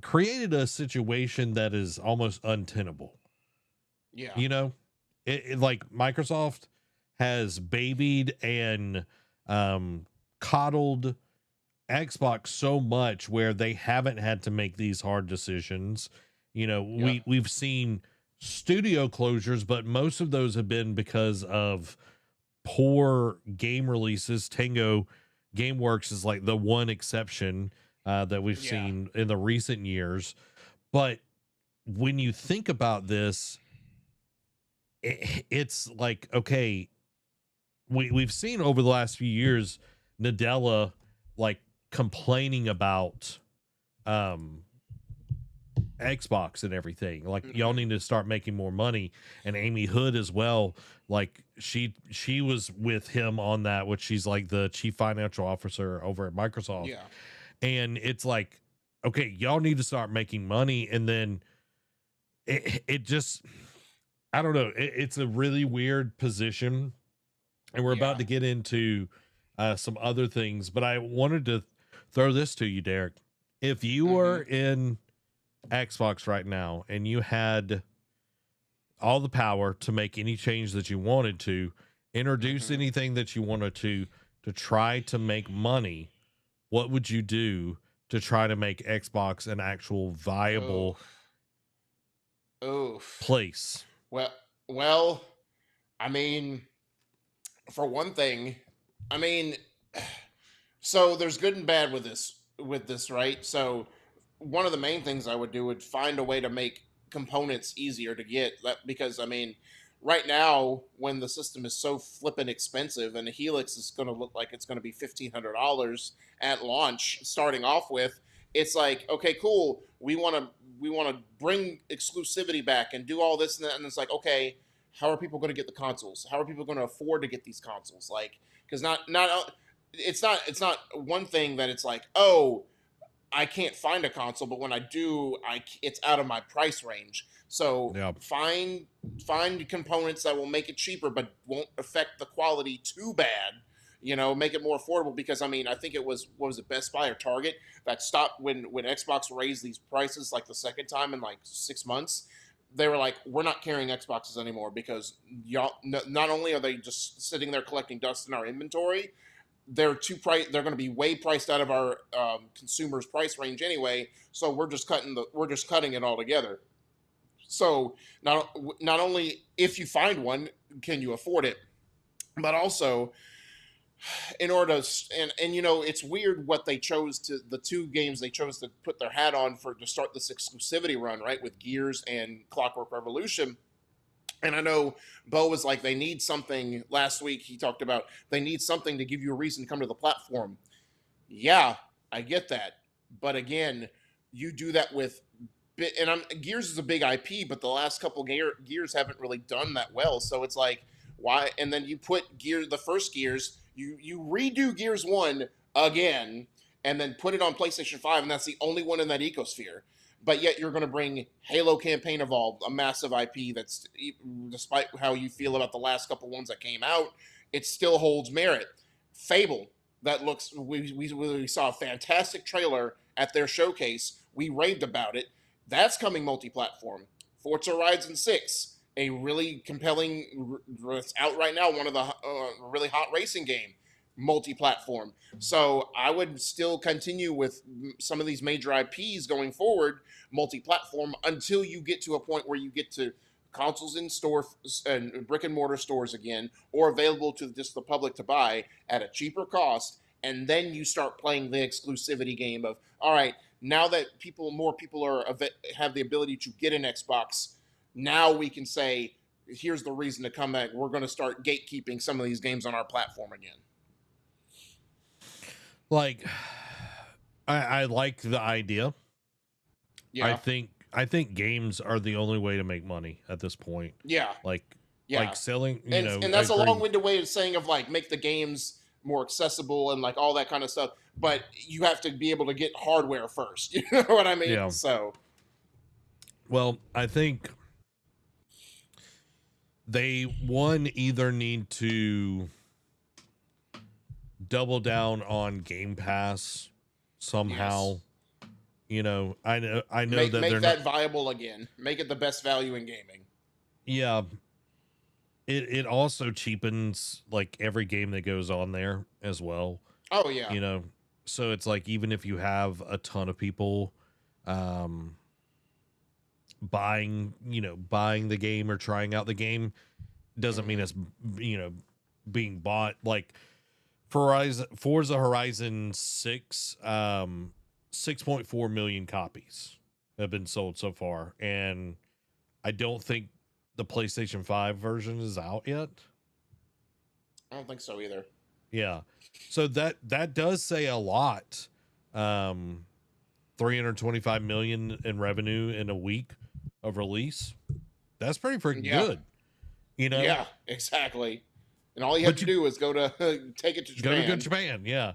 created a situation that is almost untenable. Yeah. You know, like Microsoft has babied and coddled Xbox so much where they haven't had to make these hard decisions. You know, we've seen studio closures, but most of those have been because of poor game releases. Tango Gameworks is like the one exception that we've seen in the recent years. But when you think about this, it's like, okay, we've seen over the last few years Nadella like complaining about Xbox and everything, like y'all need to start making more money, and Amy Hood as well, like she was with him on that, which she's like the chief financial officer over at Microsoft. And it's like, okay, y'all need to start making money. And then it just, I don't know, it's a really weird position, and we're about to get into some other things, but I wanted to throw this to you, Derek. If you were in Xbox right now and you had all the power to make any change that you wanted to, introduce anything that you wanted to try to make money, what would you do to try to make Xbox an actual viable place? Well, I mean, for one thing, I mean, so there's good and bad with this, right? So one of the main things I would do would find a way to make components easier to get, because I mean, right now when the system is so flippin' expensive, and the Helix is going to look like it's going to be $1,500 at launch starting off with, it's like, okay, cool, we want to bring exclusivity back and do all this and that, and it's like, okay, how are people going to get the consoles? How are people going to afford to get these consoles? Like, because it's not one thing that it's like, oh, I can't find a console, but when I do, it's out of my price range. So find components that will make it cheaper, but won't affect the quality too bad. You know, make it more affordable, because I mean, I think it was, what was it, Best Buy or Target that stopped when Xbox raised these prices like the second time in like 6 months. They were like, we're not carrying Xboxes anymore because y'all, not only are they just sitting there collecting dust in our inventory, they're they're going to be way priced out of our consumers' price range anyway. So we're just cutting it all together. So not only if you find one can you afford it, but also in order to, and you know, it's weird what they chose to, the two games they chose to put their hat on for to start this exclusivity run, right, with Gears and Clockwork Revolution. And I know Bo was like, they need something. Last week he talked about they need something to give you a reason to come to the platform. Yeah, I get that, but again, you do that with Gears is a big IP, but the last couple Gears haven't really done that well. So it's like, why? And then you put the first Gears, you redo Gears 1 again, and then put it on PlayStation 5, and that's the only one in that ecosphere. But yet you're going to bring Halo Campaign Evolved, a massive IP that's, despite how you feel about the last couple ones that came out, it still holds merit. Fable, that looks, we saw a fantastic trailer at their showcase. We raved about it. That's coming multi-platform. Forza Horizon 6, a really compelling, it's out right now, one of the really hot racing game, multi-platform. So I would still continue with some of these major IPs going forward, multi-platform, until you get to a point where you get to consoles in store and brick and mortar stores again, or available to just the public to buy at a cheaper cost. And then you start playing the exclusivity game of, all right, now that more people have the ability to get an Xbox, now we can say, here's the reason to come back. We're going to start gatekeeping some of these games on our platform again. Like, I like the idea. Yeah. I think games are the only way to make money at this point. Yeah. Like selling, and that's a long-winded way of saying of like, make the games more accessible and like all that kind of stuff. but you have to be able to get hardware first. You know what I mean? Yeah. So, Well, I think they either need to double down on Game Pass somehow. yes. I know Make that they're that not. viable again. Make it the best value in gaming. Yeah, it also cheapens like every game that goes on there as well. Oh yeah. You know, so it's like even if you have a ton of people um buying the game or trying out the game, doesn't mean it's being bought. Like Forza Horizon 6, 6.4 million copies have been sold so far, and I don't think the PlayStation 5 version is out yet. I don't think so either. Yeah. So that does say a lot. 325 million in revenue in a week of release. That's pretty freaking good. Yeah, exactly. And all you have to do is go to take it to Japan. Go to Japan. Yeah.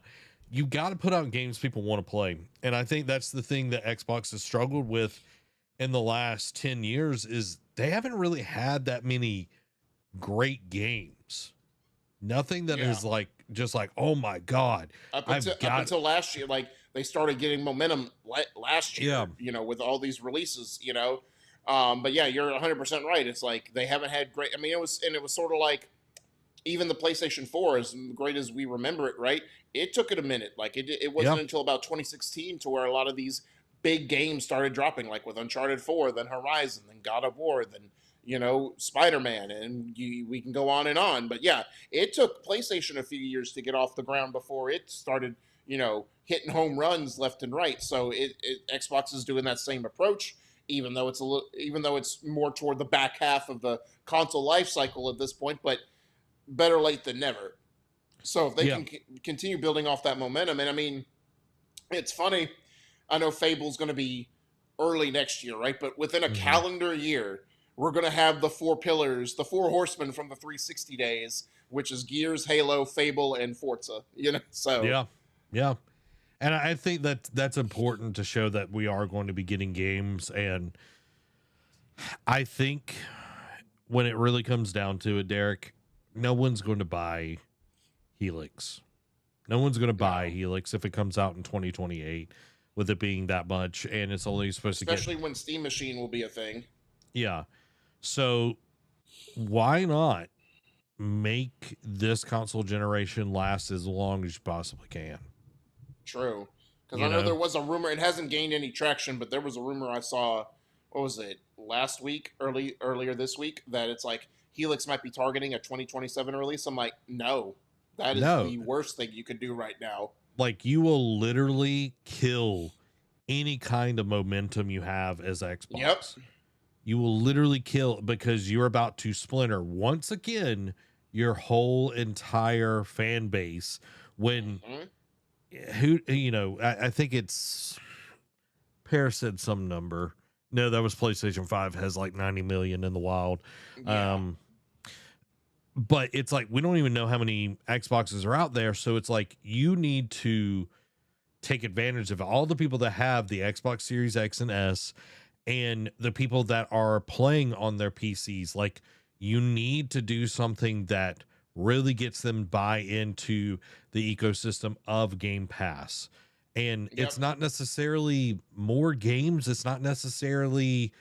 You got to put out games people want to play. And I think that's the thing that Xbox has struggled with in the last 10 years is they haven't really had that many great games. Nothing that is like just like, oh my God. Up until last year, like they started getting momentum last year, with all these releases, but yeah, you're 100% right. It's like they haven't had great. I mean, it was sort of like even the PlayStation 4, as great as we remember it, right? It took it a minute. Like it wasn't until about 2016 to where a lot of these big games started dropping, like with Uncharted 4, then Horizon, then God of War, then Spider-Man, and we can go on and on. But yeah, it took PlayStation a few years to get off the ground before it started, hitting home runs left and right. So Xbox is doing that same approach, even though it's more toward the back half of the console life cycle at this point. But better late than never. So if they can continue building off that momentum, and I mean, it's funny. I know Fable's going to be early next year, right? But within a calendar year, we're going to have the four pillars, the four horsemen from the 360 days, which is Gears, Halo, Fable, and Forza. So yeah. And I think that's important to show that we are going to be getting games. And I think when it really comes down to it, Derek, no one's going to buy Helix. No one's going to buy Helix if it comes out in 2028 with it being that much. And it's only supposed to get... Especially when Steam Machine will be a thing. Yeah. So why not make this console generation last as long as you possibly can? True. Because I know there was a rumor, it hasn't gained any traction, but there was a rumor I saw, what was it, last week, earlier this week, that it's like Helix might be targeting a 2027 release. I'm like, no, that is the worst thing you could do right now. Like, you will literally kill any kind of momentum you have as Xbox. Yep. You will literally kill, because you're about to splinter once again your whole entire fan base when I think it's Pear said some number. No, that was PlayStation 5 has like 90 million in the wild. Yeah. But it's like, we don't even know how many Xboxes are out there. So it's like, you need to take advantage of all the people that have the Xbox Series X and S and the people that are playing on their PCs. Like, you need to do something that really gets them buy into the ecosystem of Game Pass. And it's not necessarily more games. It's not necessarily,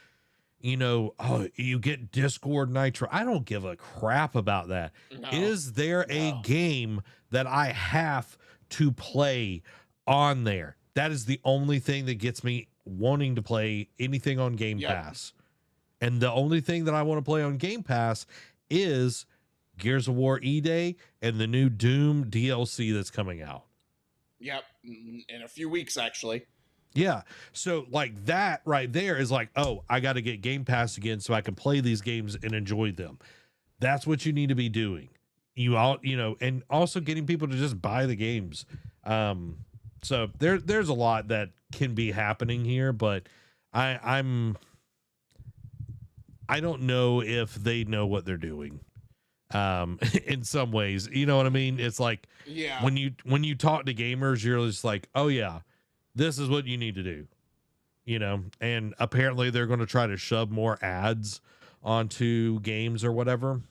you get Discord Nitro. I don't give a crap about that. No. Is there a game that I have to play on there? That is the only thing that gets me wanting to play anything on Game Pass. And the only thing that I want to play on Game Pass is Gears of War E-Day and the new Doom DLC that's coming out. Yep. In a few weeks, actually. Yeah. So like that right there is like, oh, I got to get Game Pass again so I can play these games and enjoy them. That's what you need to be doing. And also getting people to just buy the games. So there's a lot that can be happening here, but I don't know if they know what they're doing. in some ways. You know what I mean? It's like Yeah. when you talk to gamers, you're just like, oh yeah, this is what you need to do. And apparently they're going to try to shove more ads onto games or whatever,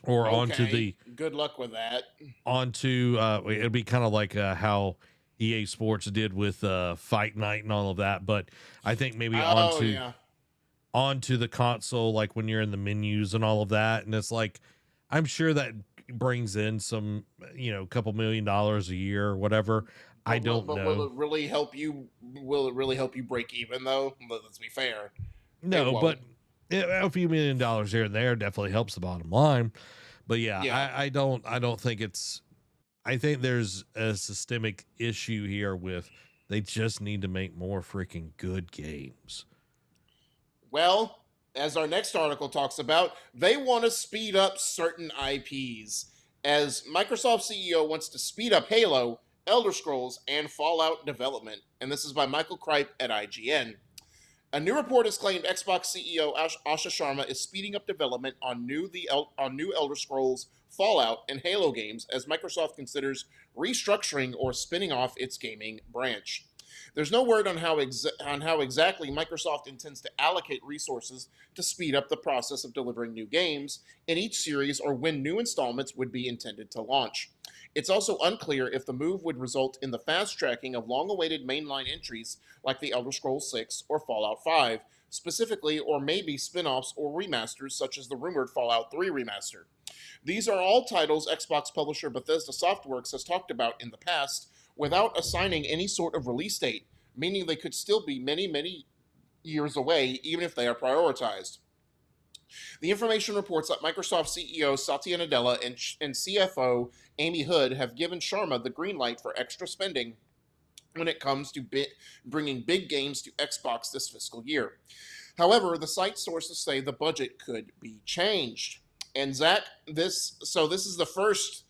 or Okay. Good luck with that. it'll be kind of like how EA Sports did with Fight Night and all of that, but I think maybe Oh yeah. onto the console, like when you're in the menus and all of that. And it's like, I'm sure that brings in some, couple $1,000,000 a year or whatever. I don't But know. will it really help you? Will it really help you break even though? Let's be fair. It No, won't. but a few $1,000,000 here and there definitely helps the bottom line. But yeah, Yeah. I don't think I think there's a systemic issue here with they just need to make more freaking good games. Well, as our next article talks about, they want to speed up certain IPs. As Microsoft CEO wants to speed up Halo, Elder Scrolls, and Fallout development. And this is by Michael Kripe at IGN. A new report has claimed Xbox CEO Asha Sharma is speeding up development on new Elder Scrolls, Fallout, and Halo games as Microsoft considers restructuring or spinning off its gaming branch. There's no word on how exactly Microsoft intends to allocate resources to speed up the process of delivering new games in each series or when new installments would be intended to launch. It's also unclear if the move would result in the fast tracking of long awaited mainline entries like The Elder Scrolls 6 or Fallout 5, specifically, or maybe spin offs or remasters such as the rumored Fallout 3 remaster. These are all titles Xbox publisher Bethesda Softworks has talked about in the past without assigning any sort of release date, meaning they could still be many, many years away even if they are prioritized. The information reports that Microsoft CEO Satya Nadella and CFO Amy Hood have given Sharma the green light for extra spending when it comes to bringing big games to Xbox this fiscal year. However, the site sources say the budget could be changed. And Zach, this is the first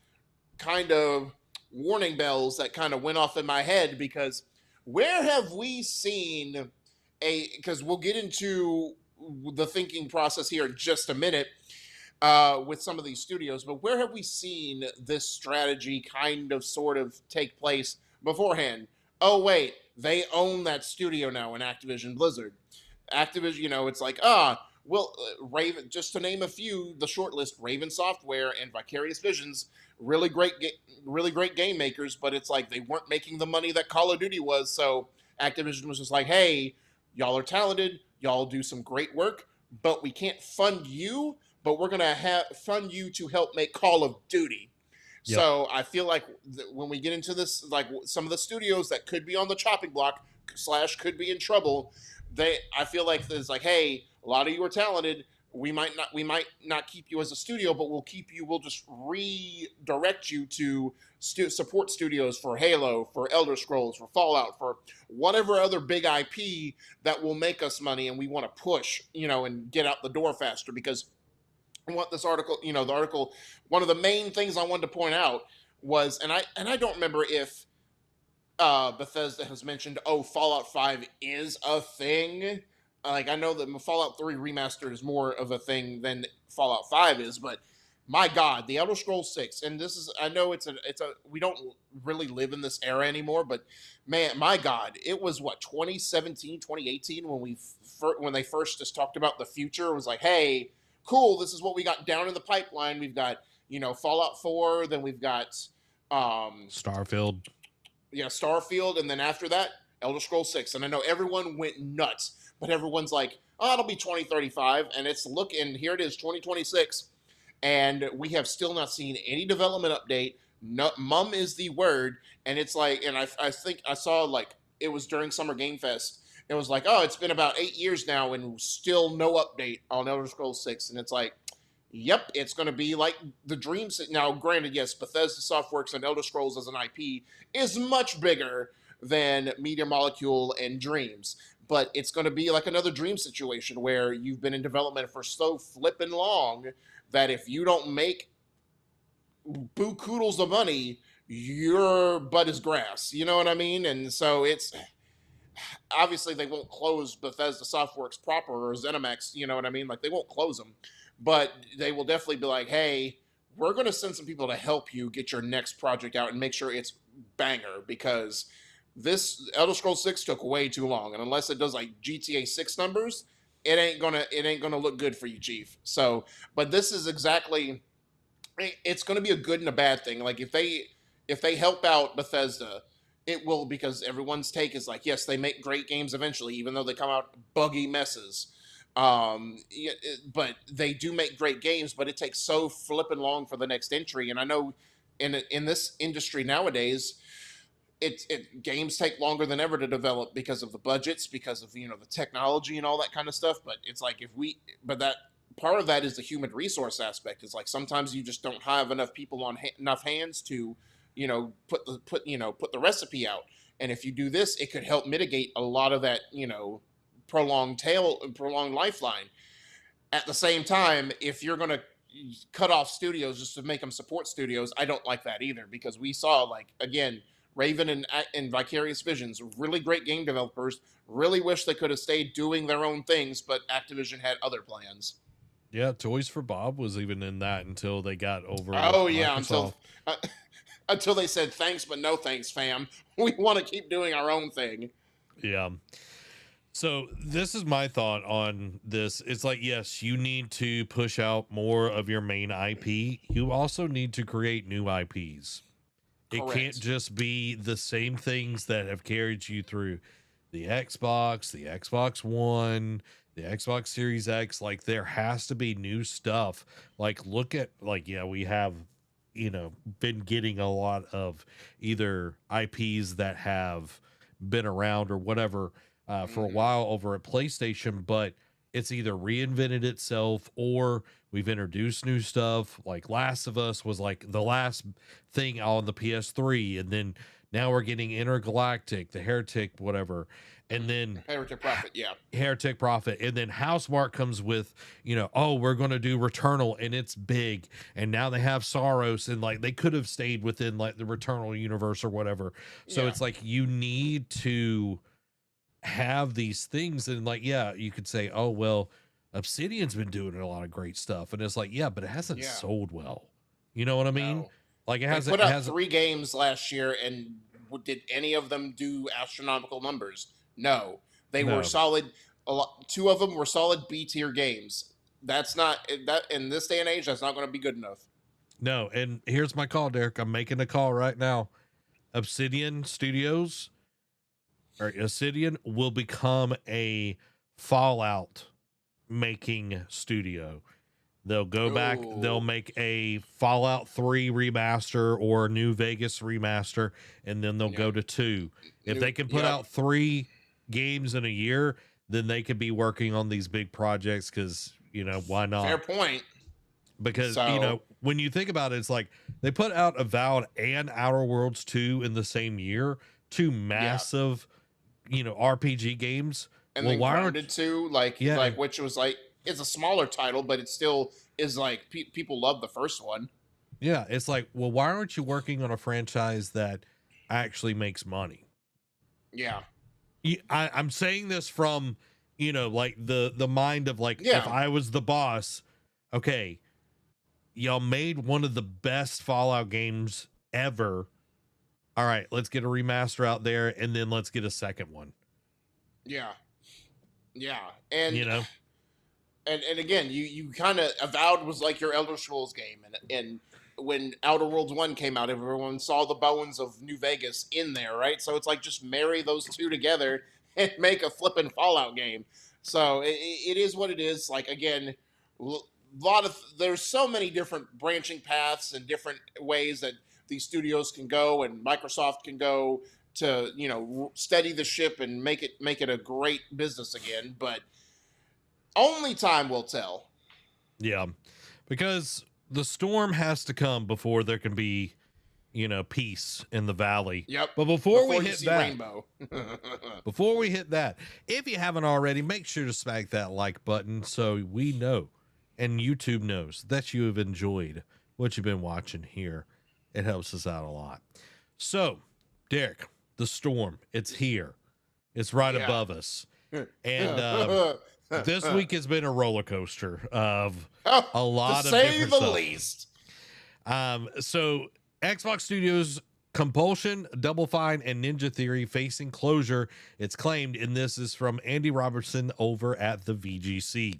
kind of warning bells that kind of went off in my head because where have we seen because we'll get into the thinking process here in just a minute with some of these studios, but where have we seen this strategy kind of sort of take place beforehand? Oh, wait, they own that studio now in Activision Blizzard. Activision, it's like, well, Raven, just to name a few, the short list, Raven Software and Vicarious Visions, really great game makers, but it's like they weren't making the money that Call of Duty was, so Activision was just like, hey, y'all are talented, y'all do some great work, but we can't fund you, but we're going to fund you to help make Call of Duty. Yep. So I feel like when we get into this, like some of the studios that could be on the chopping block / could be in trouble, I feel like there's like, hey, a lot of you are talented. We might not keep you as a studio, but we'll just redirect you to support studios for Halo, for Elder Scrolls, for Fallout, for whatever other big IP that will make us money and we want to push, and get out the door faster. Because what this article, the article, one of the main things I wanted to point out was, and I don't remember if Bethesda has mentioned, Fallout 5 is a thing. Like, I know that Fallout 3 Remastered is more of a thing than Fallout 5 is, but my God, the Elder Scrolls 6, and this is, I know we don't really live in this era anymore, but man, my God, it was 2017, 2018 when they first just talked about the future. It was like, hey, cool, this is what we got down in the pipeline. We've got, Fallout 4, then we've got Starfield. Yeah, Starfield, and then after that, Elder Scrolls 6. And I know everyone went nuts, but everyone's like, it'll be 2035, and here it is, 2026, and we have still not seen any development update. No, mum is the word, and it's like, and I think I saw, like, it was during Summer Game Fest, it was like, it's been about 8 years now, and still no update on Elder Scrolls 6, and it's like, yep, it's going to be like the dreams. Now, granted, yes, Bethesda Softworks and Elder Scrolls as an IP is much bigger than Media Molecule and Dreams, but it's going to be like another Dream situation where you've been in development for so flippin' long that if you don't make boo-koodles of money, your butt is grass. You know what I mean? And so obviously they won't close Bethesda Softworks proper or ZeniMax, you know what I mean? Like they won't close them, but they will definitely be like, hey, we're going to send some people to help you get your next project out and make sure it's banger, because this Elder Scrolls 6 took way too long, and unless it does like GTA 6 numbers, it ain't gonna look good for you, Chief. So, but this is exactly, it's going to be a good and a bad thing. Like if they help out Bethesda, it will, because everyone's take is like, yes, they make great games eventually, even though they come out buggy messes. But they do make great games, but it takes so flipping long for the next entry. And I know in this industry nowadays, games take longer than ever to develop because of the budgets, because of the technology and all that kind of stuff. But it's like but that part of that is the human resource aspect. It's like sometimes you just don't have enough people on enough hands to put the recipe out. And if you do this, it could help mitigate a lot of that prolonged lifeline. At the same time, if you're going to cut off studios just to make them support studios, I don't like that either, because we saw, like, again, Raven and Vicarious Visions, really great game developers, really wish they could have stayed doing their own things, but Activision had other plans. Yeah, Toys for Bob was even in that until they got over with Oh yeah, Microsoft. until they said thanks but no thanks, fam. We want to keep doing our own thing. Yeah. So this is my thought on this. It's like, yes, you need to push out more of your main IP. You also need to create new IPs. It Correct. can't just be the same things that have carried you through the Xbox One, the Xbox Series X. Like, there has to be new stuff. Like, look at, like, yeah, we have, been getting a lot of either IPs that have been around or whatever for a while over at PlayStation, but it's either reinvented itself or we've introduced new stuff. Like Last of Us was like the last thing on the PS3, and then now we're getting Intergalactic, the Heretic, whatever, and then Heretic Prophet, yeah. Heretic Prophet, and then Housemarque comes with, oh, we're going to do Returnal, and it's big, and now they have Soros, and like they could have stayed within like the Returnal universe or whatever. So Yeah. it's like you need to have these things, and like, yeah, you could say, oh well, Obsidian's been doing a lot of great stuff, and it's like, yeah, but it hasn't Yeah. sold well. You know what I mean? No. Like They put out 3 games last year, and did any of them do astronomical numbers? No. They No. were solid. 2 of them were solid B tier games. That's not that in this day and age. That's not going to be good enough. No, and here's my call, Derek. I'm making a call right now. Obsidian will become a Fallout making studio. They'll go back, they'll make a Fallout 3 remaster or New Vegas remaster, and then they'll go to 2. If they can put out 3 games in a year, then they could be working on these big projects, because, why not? Fair point. Because, when you think about it, it's like they put out Avowed and Outer Worlds 2 in the same year, 2 massive, RPG games. And then Grounded 2, which was like, it's a smaller title, but it still is like people love the first one. Yeah, it's like, well, why aren't you working on a franchise that actually makes money? Yeah, I'm saying this from, like the mind of like, yeah. If I was the boss, okay, y'all made one of the best Fallout games ever. All right, let's get a remaster out there, and then let's get a second one. Yeah, and And again, you kind of, Avowed was like your Elder Scrolls game, and when Outer Worlds 1 came out, everyone saw the bones of New Vegas in there, right? So it's like, just marry those two together and make a flippin' Fallout game. So it is what it is. Like, again, there's so many different branching paths and different ways that these studios can go, and Microsoft can go to steady the ship and make it a great business again, but only time will tell. Yeah, because the storm has to come before there can be, peace in the valley. Yep. But before we hit that, rainbow. before we hit that, if you haven't already, make sure to smack that like button so we know and YouTube knows that you have enjoyed what you've been watching here. It helps us out a lot. So, Derek, the storm, it's here. It's right Yeah. above us. And this week has been a roller coaster of a To lot of say different the stuff. least. So Xbox Studios Compulsion, Double Fine, and Ninja Theory facing closure, it's claimed, and this is from Andy Robertson over at the VGC.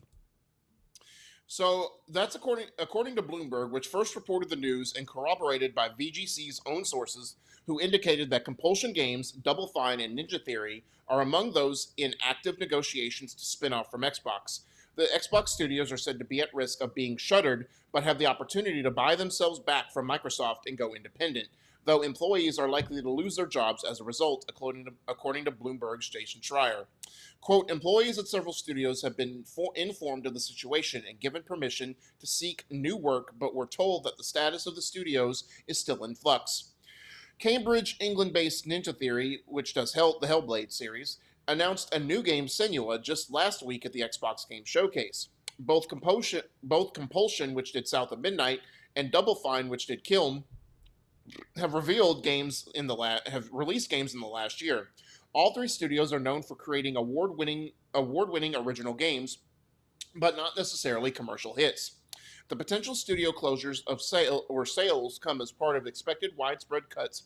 So that's according to Bloomberg, which first reported the news and corroborated by VGC's own sources, who indicated that Compulsion Games, Double Fine, and Ninja Theory are among those in active negotiations to spin off from Xbox. The Xbox studios are said to be at risk of being shuttered, but have the opportunity to buy themselves back from Microsoft and go independent, though employees are likely to lose their jobs as a result, according to Bloomberg's Jason Schreier. Quote, employees at several studios have been informed of the situation and given permission to seek new work, but were told that the status of the studios is still in flux. Cambridge, England-based Ninja Theory, which does the Hellblade series, announced a new game, Senua, just last week at the Xbox Game Showcase. Both Compulsion, which did South of Midnight, and Double Fine, which did Kiln, have released games in the last year. All three studios are known for creating award-winning original games, but not necessarily commercial hits. The potential studio closures of sales come as part of expected widespread cuts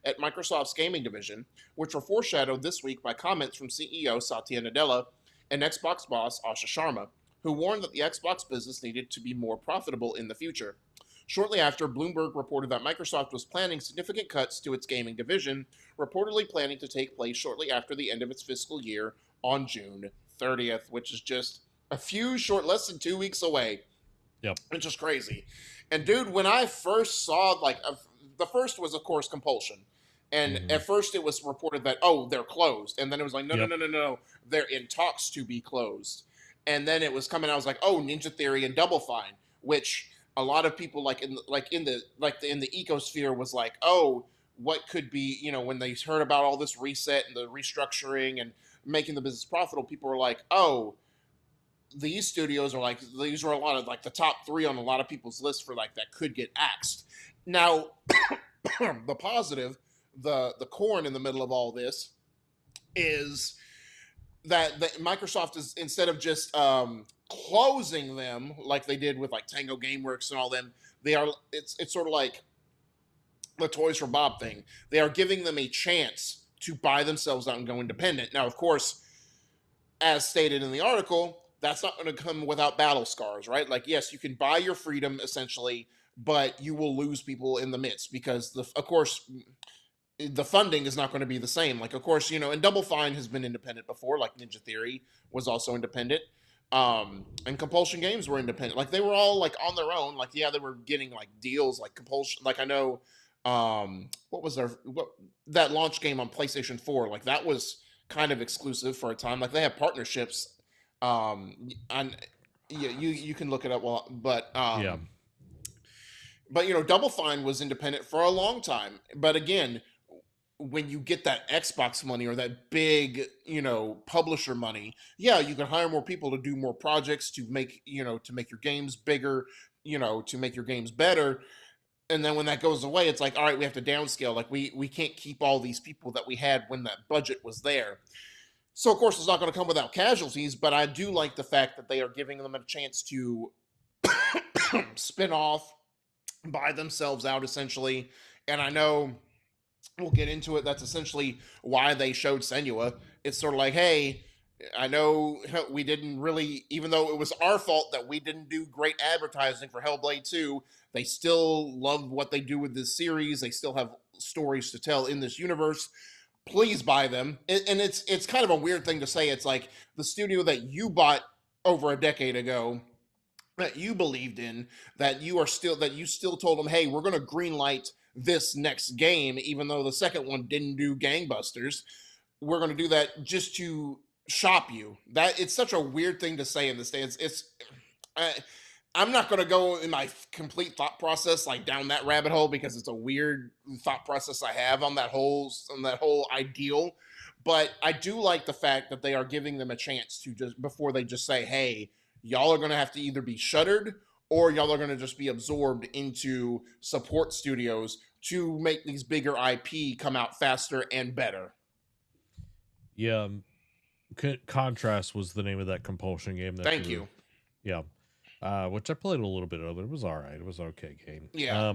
at Microsoft's gaming division, which were foreshadowed this week by comments from CEO Satya Nadella and Xbox boss Asha Sharma, who warned that the Xbox business needed to be more profitable in the future. Shortly after, Bloomberg reported that Microsoft was planning significant cuts to its gaming division, reportedly planning to take place shortly after the end of its fiscal year on June 30th, which is just less than 2 weeks away. Yep. Which is crazy. And dude, when I first saw, the first was, of course, Compulsion. And at first it was reported that, oh, they're closed. And then it was like, no, they're in talks to be closed. And then it was coming, I was like, oh, Ninja Theory and Double Fine, which a lot of people in the ecosphere was like, oh, what could be, when they heard about all this reset and the restructuring and making the business profitable, people were like, oh, these studios are these are a lot of the top 3 on a lot of people's list for that could get axed. Now, the positive, the corn in the middle of all this is that Microsoft is, instead of just closing them like they did with Tango Gameworks and all them, it's sort of like the Toys for Bob thing. They are giving them a chance to buy themselves out and go independent. Now, of course, as stated in the article, that's not going to come without battle scars, right? Yes, you can buy your freedom essentially, but you will lose people in the midst because, of course, the funding is not going to be the same. Of course, and Double Fine has been independent before, Ninja Theory was also independent. And Compulsion Games were independent. They were all on their own. Yeah, they were getting deals Compulsion. I know, what was that launch game on PlayStation 4? That was kind of exclusive for a time. They have partnerships. And yeah, you can look it up. But Double Fine was independent for a long time. But again, when you get that Xbox money or that big, publisher money, yeah, you can hire more people to do more projects to make your games bigger, to make your games better. And then when that goes away, it's all right, we have to downscale. We can't keep all these people that we had when that budget was there. So, of course, it's not going to come without casualties, but I do like the fact that they are giving them a chance to spin off, buy themselves out, essentially. And I know we'll get into it. That's essentially why they showed Senua. It's sort of hey, I know we didn't really, even though it was our fault that we didn't do great advertising for Hellblade 2, they still love what they do with this series. They still have stories to tell in this universe. Please buy them. And it's kind of a weird thing to say. It's the studio that you bought over a decade ago, that you believed in, that you still told them, hey, we're going to greenlight this next game, even though the second one didn't do gangbusters. We're going to do that just to shop you. That it's such a weird thing to say in this day. I'm not going to go in my complete thought process down that rabbit hole because it's a weird thought process I have on that whole ideal. But I do like the fact that they are giving them a chance to just, before they just say, hey, y'all are going to have to either be shuttered or y'all are going to just be absorbed into support studios to make these bigger IP come out faster and better. Yeah, Contrast was the name of that Compulsion game that Thank you were, you. yeah. Which I played a little bit of, but it was all right. It was an okay game. Yeah.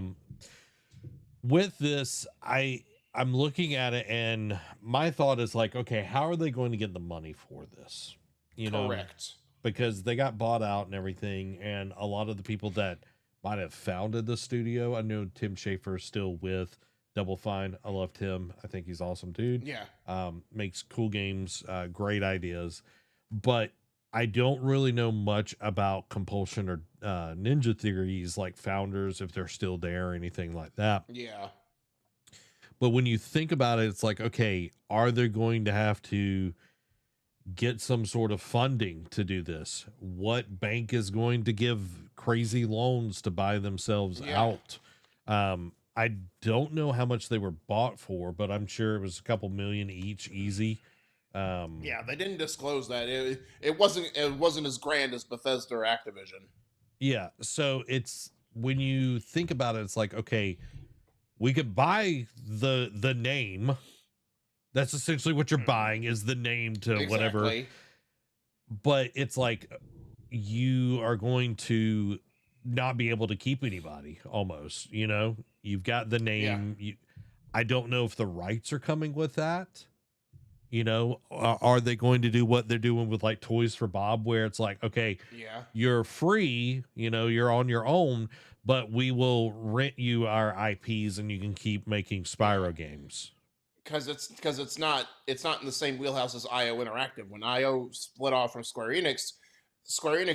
With this, I'm looking at it, and my thought is like, okay, how are they going to get the money for this? You know, Correct. because they got bought out and everything, and a lot of the people that might have founded the studio, I know Tim Schafer is still with Double Fine. I love Tim. I think he's awesome, dude. Yeah. Makes cool games, great ideas, but I don't really know much about Compulsion or Ninja Theories, like founders, if they're still there or anything like that. Yeah. But when you think about it, it's like, okay, are they going to have to get some sort of funding to do this? What bank is going to give crazy loans to buy themselves Yeah. out? I don't know how much they were bought for, but I'm sure it was a couple million each, easy. Yeah, they didn't disclose that. It wasn't as grand as Bethesda or Activision. Yeah, so it's when you think about it, it's like, okay, we could buy the name. That's essentially what you're buying, is the name to whatever. Exactly. But it's like you are going to not be able to keep anybody almost, you know? You've got the Yeah. name. I don't know if the rights are coming with that. You know, are they going to do what they're doing with like Toys for Bob, where it's like, okay, Yeah. you're free, you know, you're on your own, but we will rent you our IPs and you can keep making Spyro games. Because it's not in the same wheelhouse as IO Interactive. When IO split off from Square Enix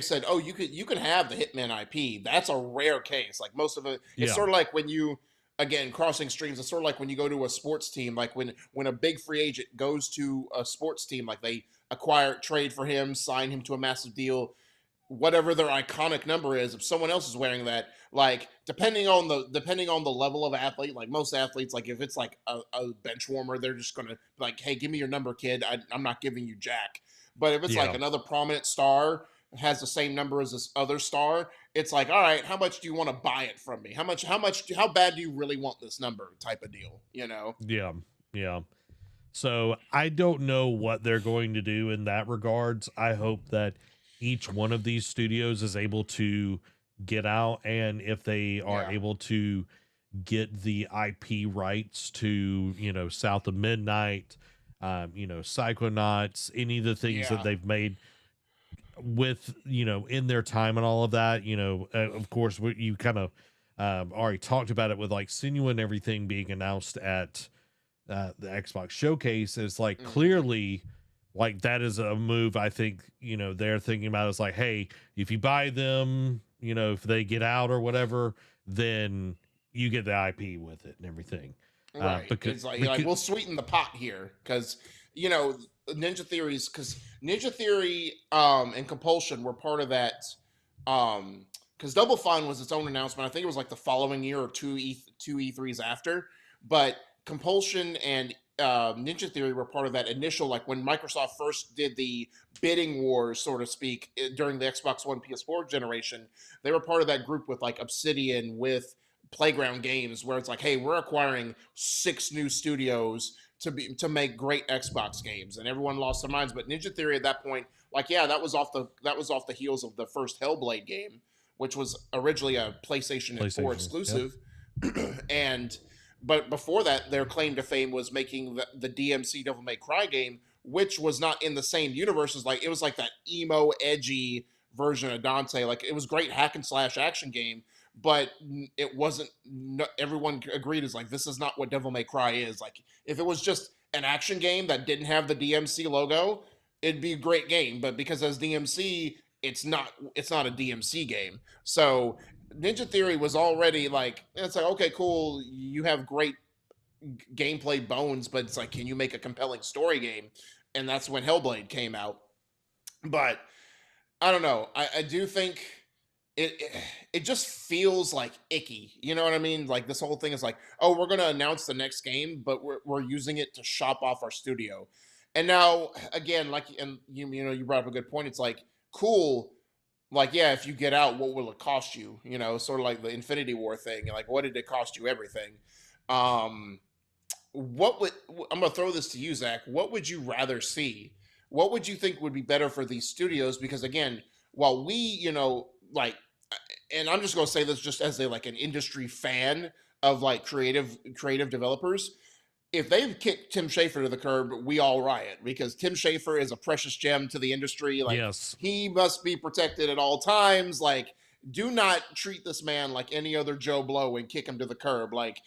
said, "Oh, you can have the Hitman IP." That's a rare case. Like most of it, it's Yeah. sort of like when you, again, crossing streams. It's sort of like when you go to a sports team. Like when a big free agent goes to a sports team, like they acquire, trade for him, sign him to a massive deal, whatever their iconic number is. If someone else is wearing that, like depending on the level of athlete, like most athletes, like if it's like a bench warmer, they're just gonna like, hey, give me your number, kid. I'm not giving you jack. But if it's like Yeah. another prominent star has the same number as this other star, it's like, all right, how much do you want to buy it from me? How bad do you really want this number, type of deal, you know? Yeah. Yeah. So I don't know what they're going to do in that regards. I hope that each one of these studios is able to get out, and if they are Yeah. able to get the IP rights to, you know, South of Midnight, you know, Psychonauts, any of the things that Yeah. they've made with, you know, in their time and all of that, you know, of course, what you kind of already talked about it with like Senua and everything being announced at the Xbox showcase. Is like Mhm. clearly like that is a move I think, you know, they're thinking about. Is like, hey, if you buy them, you know, if they get out or whatever, then you get the IP with it and everything. Right. Because It's like we'll sweeten the pot here because you know Ninja Theory and Compulsion were part of that because Double Fine was its own announcement. I think it was like the following year or two E3s after, but Compulsion and Ninja Theory were part of that initial, like when Microsoft first did the bidding wars, so to speak, during the Xbox One PS4 generation. They were part of that group with like Obsidian, with Playground Games, where it's like, hey, we're acquiring 6 new studios to make great Xbox games, and everyone lost their minds. But Ninja Theory at that point, like, yeah, that was off the heels of the first Hellblade game, which was originally a PlayStation 4 exclusive, and but before that, their claim to fame was making the DMC Devil May Cry game, which was not in the same universe as, like, it was like that emo, edgy version of Dante. Like, it was great hack and slash action game, but it wasn't. Everyone agreed is like, this is not what Devil May Cry is. Like, if it was just an action game that didn't have the DMC logo, it'd be a great game. But because as DMC, it's not. It's not a DMC game. So Ninja Theory was already like, it's like, okay, cool, you have great gameplay bones, but it's like, can you make a compelling story game? And that's when Hellblade came out. But I don't know. I do think it just feels like icky. You know what I mean? Like this whole thing is like, oh, we're gonna announce the next game, but we're using it to shop off our studio. And now again, like, and you know, you brought up a good point. It's like, cool, like, yeah, if you get out, what will it cost you? Sort of like the Infinity War thing. Like, what did it cost you? Everything. Um, what would I'm gonna throw this to you, Zach? What would you rather see? What would you think would be better for these studios? Because again, while we, like, and I'm just gonna say this just as a like an industry fan of like creative developers. If they've kicked Tim Schafer to the curb, we all riot because Tim Schafer is a precious gem to the industry. Like Yes. he must be protected at all times. Like, do not treat this man like any other Joe Blow and kick him to the curb. Like,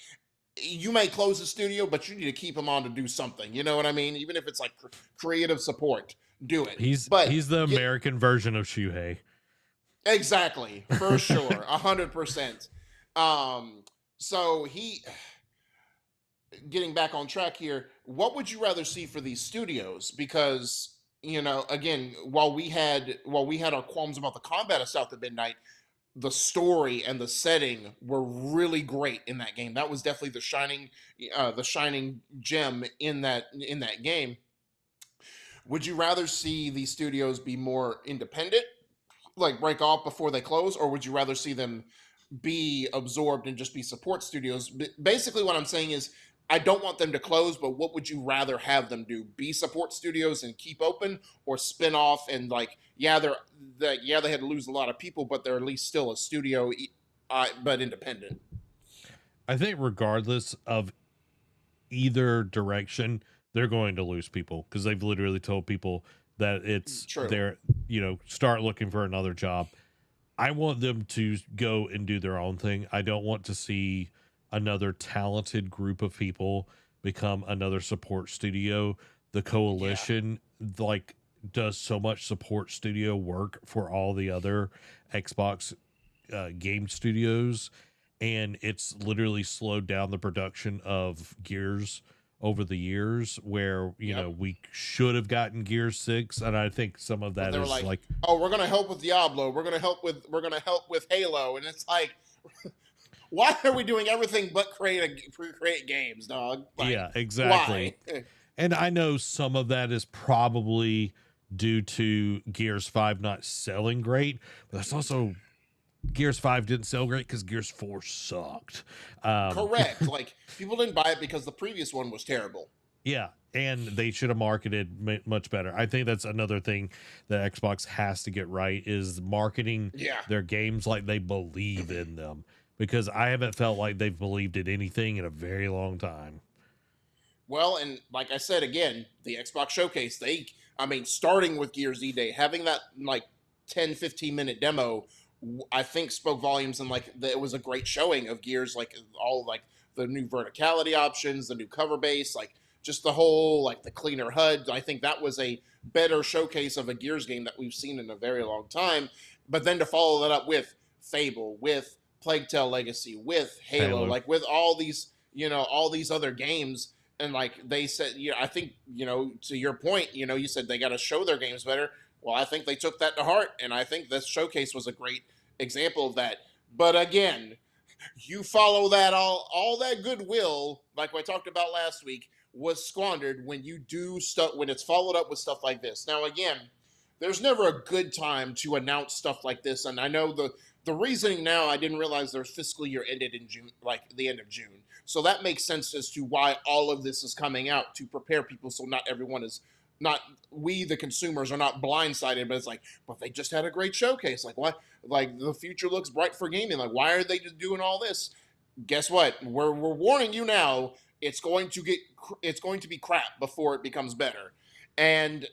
you may close the studio, but you need to keep him on to do something. You know what I mean? Even if it's like creative support, do it. But He's the get American version of Shuhei. exactly for sure, 100%. So he getting back on track here. What would you rather see for these studios? Because again, while we had our qualms about the combat of South of Midnight, the story and the setting were really great in that game. That was definitely the shining gem in that game. Would you rather see these studios be more independent, like break off before they close, or would you rather see them be absorbed and just be support studios? Basically, what I'm saying is, I don't want them to close, but what would you rather have them do? Be support studios and keep open, or spin off and like, they had to lose a lot of people, but they're at least still a studio, but independent. I think regardless of either direction, they're going to lose people because they've literally told people that it's True. their, start looking for another job. I want them to go and do their own thing. I don't want to see another talented group of people become another support studio. The coalition like does so much support studio work for all the other Xbox game studios, and it's literally slowed down the production of Gears over the years, where Yep. we should have gotten Gears 6, and I think some of But that they were is like, like, "Oh, we're gonna help with Diablo. We're gonna help with Halo," and it's like, why are we doing everything but create games, dog? Like, yeah, exactly. why? And I know some of that is probably due to Gears 5 not selling great, but that's also Gears 5 didn't sell great because Gears 4 sucked. Correct. Like, people didn't buy it because the previous one was terrible. Yeah, and they should have marketed much better. I think that's another thing that Xbox has to get right, is marketing Yeah. their games like they believe in them, because I haven't felt like they've believed in anything in a very long time. Well, and like I said again, the Xbox Showcase, starting with Gears E-Day, having that like 10, 15-minute demo, I think spoke volumes, and like it was a great showing of Gears, like all like the new verticality options, the new cover base, like just the whole like the cleaner HUD. I think that was a better showcase of a Gears game that we've seen in a very long time. But then to follow that up with Fable, with Plague Tale Legacy, with Halo, Halo. like with all these other games, and like they said, I think, to your point, you said they got to show their games better. Well, I think they took that to heart, and I think this showcase was a great example of that. But again, you follow that, all that goodwill, like I talked about last week, was squandered when you do stuff, when it's followed up with stuff like this. Now, again, there's never a good time to announce stuff like this, and I know the reasoning now. I didn't realize their fiscal year ended in June, like the end of June. So that makes sense as to why all of this is coming out, to prepare people so not everyone is not we the consumers are not blindsided. But it's like, but they just had a great showcase. Like, what? Like, the future looks bright for gaming. Like, why are they just doing all this? Guess what? We're warning you now. It's going to be crap before it becomes better. And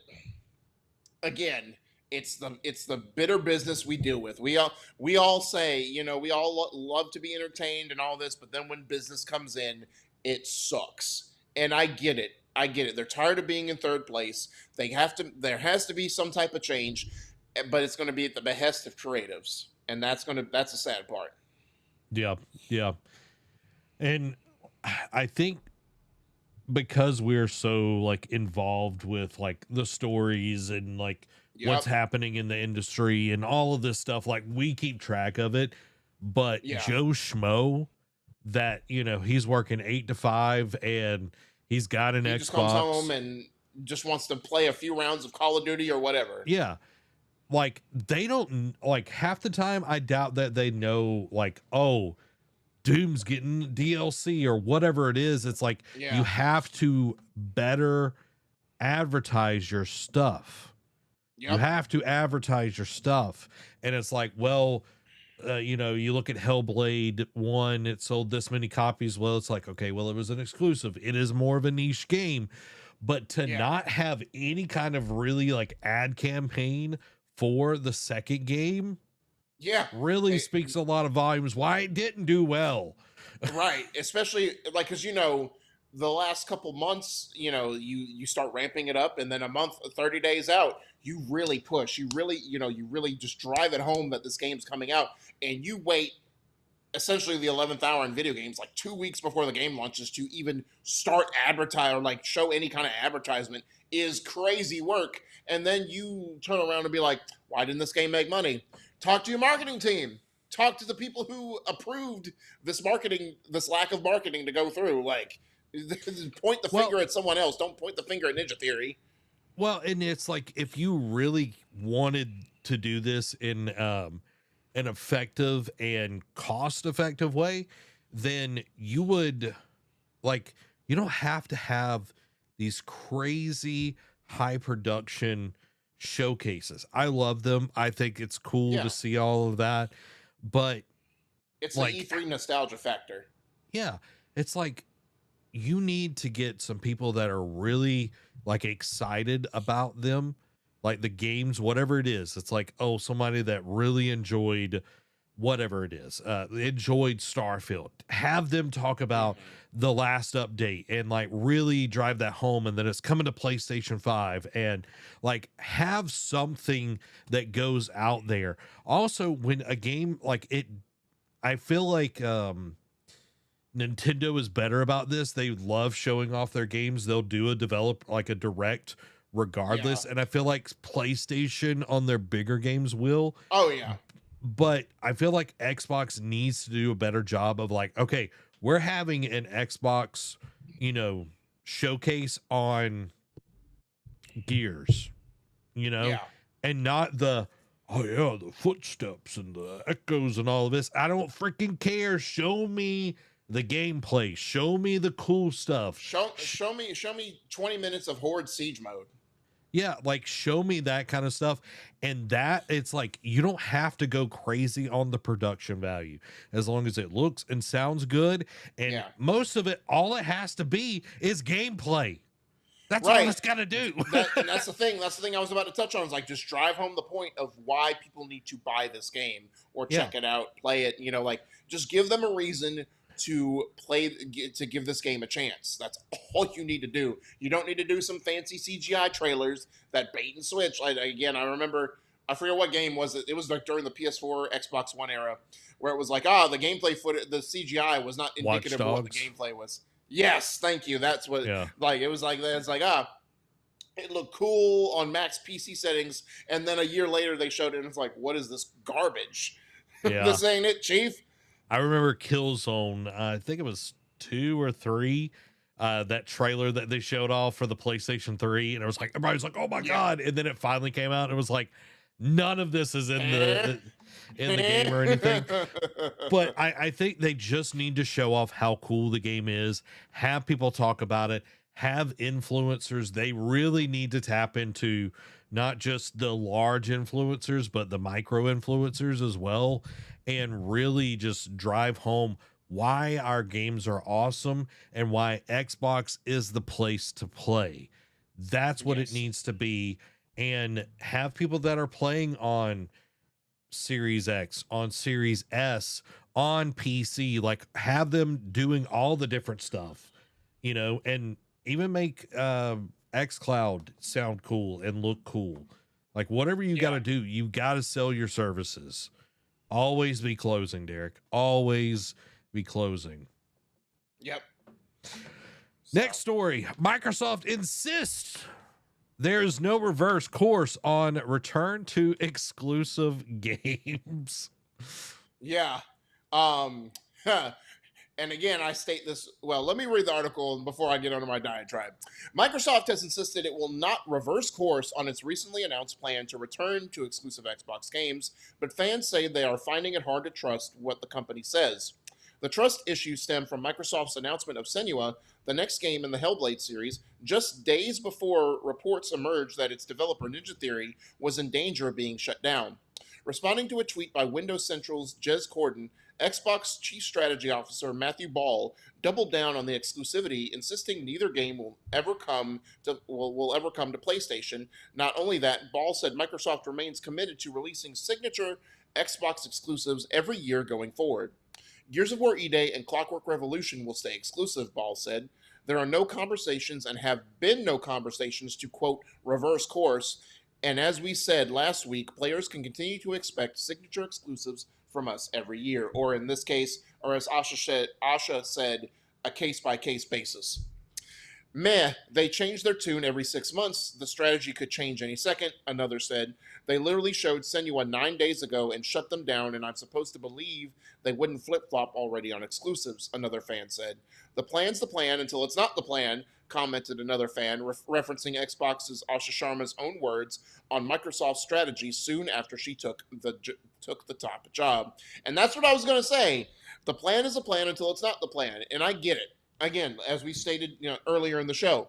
again, it's the bitter business we deal with. We all say, we all love to be entertained and all this, but then when business comes in, it sucks. And I get it. I get it. They're tired of being in third place. There has to be some type of change, but it's going to be at the behest of creatives. And that's the sad part. Yeah, yeah. And I think because we're so like involved with like the stories and like what's Yep. happening in the industry and all of this stuff, like we keep track of it. But Yeah. Joe Schmo, that he's working 8 to 5 and he's got an He just comes home Xbox. and just wants to play a few rounds of Call of Duty or whatever. Yeah, like they don't, like half the time I doubt that they know, like, oh, Doom's getting DLC or whatever it is. It's like you Yeah. have to better advertise your stuff. You Yep. have to advertise your stuff. And it's like, well, you know, you look at Hellblade 1, it sold this many copies. Well, it's like, okay, well, it was an exclusive. It is more of a niche game. But to Yeah. not have any kind of really like ad campaign for the second game Yeah. really It- speaks a lot of volumes why it didn't do well. right. Especially like, because, the last couple months, you start ramping it up, and then a month, 30 days out, you really push. You really just drive it home that this game's coming out, and you wait essentially the 11th hour in video games, like 2 weeks before the game launches, to even start advertise or like show any kind of advertisement is crazy work. And then you turn around and be like, why didn't this game make money? Talk to your marketing team. Talk to the people who approved this lack of marketing to go through. Like, point the Well, finger at someone else. Don't point the finger at Ninja Theory. well, and it's like if you really wanted to do this in an effective and cost effective way, then you would like you don't have to have these crazy high production showcases. I love them. I think it's cool to Yeah. see all of that. But It's like the E3 nostalgia factor. yeah, it's like you need to get some people that are really like excited about them, like the games, whatever it is. It's like, oh, somebody that really enjoyed whatever it is, enjoyed Starfield. Have them talk about the last update and like really drive that home, and then it's coming to PlayStation 5, and like have something that goes out there. Also, when a game like it, I feel like Nintendo is better about this. They love showing off their games. They'll do a direct regardless. Yeah. And I feel like PlayStation on their bigger games will, Oh, yeah. but I feel like Xbox needs to do a better job of like, okay, we're having an Xbox, showcase on Gears, Yeah. and not the, oh yeah, the footsteps and the echoes and all of this. I don't freaking care. Show me the gameplay. Show me the cool stuff. Show me 20 minutes of Horde Siege mode. Yeah, like show me that kind of stuff. And that it's like you don't have to go crazy on the production value as long as it looks and sounds good. And Yeah. most of it, all it has to be is gameplay. That's Right. all it's got to do. And that's the thing. That's the thing I was about to touch on. Is like just drive home the point of why people need to buy this game or check it out, play it. Like just give them a reason to give this game a chance. That's all you need to do. You don't need to do some fancy CGI trailers that bait and switch. Like, again, I remember, I forget what game was it. It was like during the PS4, Xbox One era, where it was like, the gameplay footage, the CGI was not indicative of what the gameplay was. Yes, thank you. That's what. Yeah. Like it was like that. It's like it looked cool on max PC settings, and then a year later they showed it, and it's like, what is this garbage? Yeah. This ain't it, Chief. I remember Killzone. I think it was 2 or 3. That trailer that they showed off for the PlayStation 3, and it was like everybody's like, "Oh my god!" And then it finally came out, and it was like, none of this is in the game or anything. But I think they just need to show off how cool the game is. Have people talk about it. Have influencers. They really need to tap into not just the large influencers, but the micro influencers as well, and really just drive home why our games are awesome and why Xbox is the place to play. That's what it needs to be. And have people that are playing on Series X, on Series S, on PC, like have them doing all the different stuff, and even make xCloud sound cool and look cool. Like whatever you got to do, you got to sell your services. Always be closing, Derek. Always be closing. Yep. Next story. Microsoft insists there's no reverse course on return to exclusive games. Yeah. And again, I state this, well, let me read the article before I get onto my diatribe. Microsoft has insisted it will not reverse course on its recently announced plan to return to exclusive Xbox games, but fans say they are finding it hard to trust what the company says. The trust issues stem from Microsoft's announcement of Senua, the next game in the Hellblade series, just days before reports emerged that its developer Ninja Theory was in danger of being shut down. Responding to a tweet by Windows Central's Jez Corden, Xbox Chief Strategy Officer Matthew Ball doubled down on the exclusivity, insisting neither game will ever come to PlayStation. Not only that, Ball said Microsoft remains committed to releasing signature Xbox exclusives every year going forward. Gears of War E-Day and Clockwork Revolution will stay exclusive, Ball said. There are no conversations and have been no conversations to, quote, reverse course. And as we said last week, players can continue to expect signature exclusives from us every year, or in this case, or as Asha said, a case-by-case basis. Meh, they change their tune every 6 months. The strategy could change any second, another said. They literally showed Senua 9 days ago and shut them down, and I'm supposed to believe they wouldn't flip-flop already on exclusives, another fan said. The plan's the plan until it's not the plan, commented another fan, referencing Xbox's Asha Sharma's own words on Microsoft's strategy soon after she took the top job. And that's what I was going to say. The plan is a plan until it's not the plan, and I get it. Again, as we stated earlier in the show,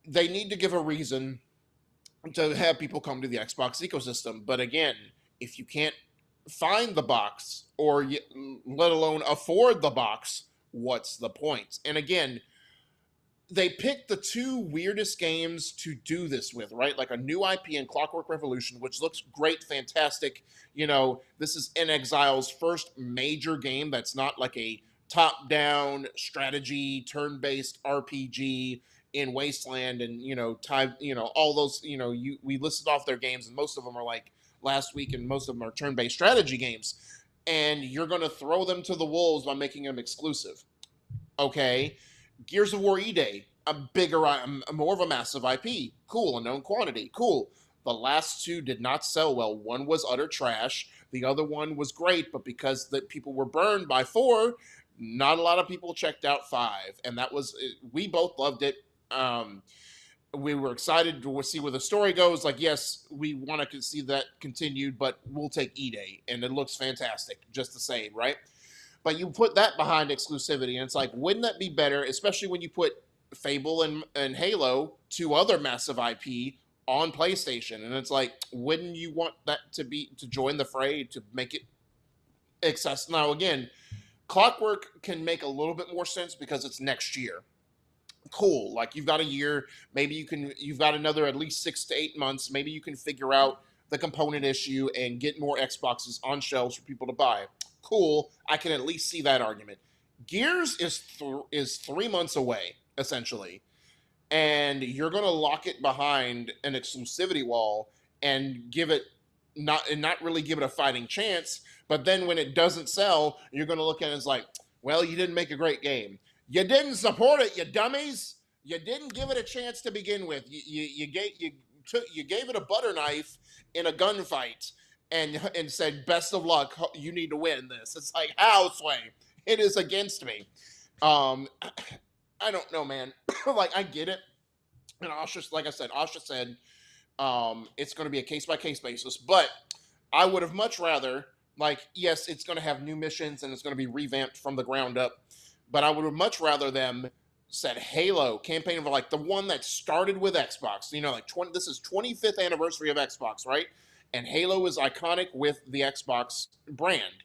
they need to give a reason to have people come to the Xbox ecosystem. But again, if you can't find the box or let alone afford the box, what's the point? And again, they picked the two weirdest games to do this with, right? Like a new IP in Clockwork Revolution, which looks great, fantastic. This is In-Exile's first major game that's not like a top-down strategy, turn-based RPG in Wasteland, and all those. We listed off their games, and most of them are like last week, and most of them are turn-based strategy games. And you're going to throw them to the wolves by making them exclusive. Okay, Gears of War E-Day, more of a massive IP. Cool, a known quantity. Cool. The last two did not sell well. One was utter trash. The other one was great, but because the people were burned by 4, not a lot of people checked out 5. And we both loved it. We were excited to see where the story goes. Like, yes, we want to see that continued, but we'll take E-Day. And it looks fantastic, just the same, right? But you put that behind exclusivity, and it's like, wouldn't that be better, especially when you put Fable and Halo, 2 other massive IP, on PlayStation? And it's like, wouldn't you want that to join the fray, to make it accessible? Now, again, Clockwork can make a little bit more sense because it's next year. Cool. Like, you've got a year. Maybe you've got another at least 6 to 8 months. Maybe you can figure out the component issue and get more Xboxes on shelves for people to buy. Cool. I can at least see that argument. Gears is 3 months away, essentially. And you're going to lock it behind an exclusivity wall and not really give it a fighting chance. But then when it doesn't sell, you're going to look at it as like, well, you didn't make a great game. You didn't support it, you dummies. You didn't give it a chance to begin with. You gave it a butter knife in a gunfight and said, best of luck, you need to win this. It's like, how, Sway? It is against me. I don't know, man. Like, I get it. And Asha, like I said, said it's going to be a case-by-case basis. But I would have much rather, like, yes, it's going to have new missions and it's going to be revamped from the ground up. But I would have much rather them said Halo campaign of like the one that started with Xbox. This is 25th anniversary of Xbox, right? And Halo is iconic with the Xbox brand.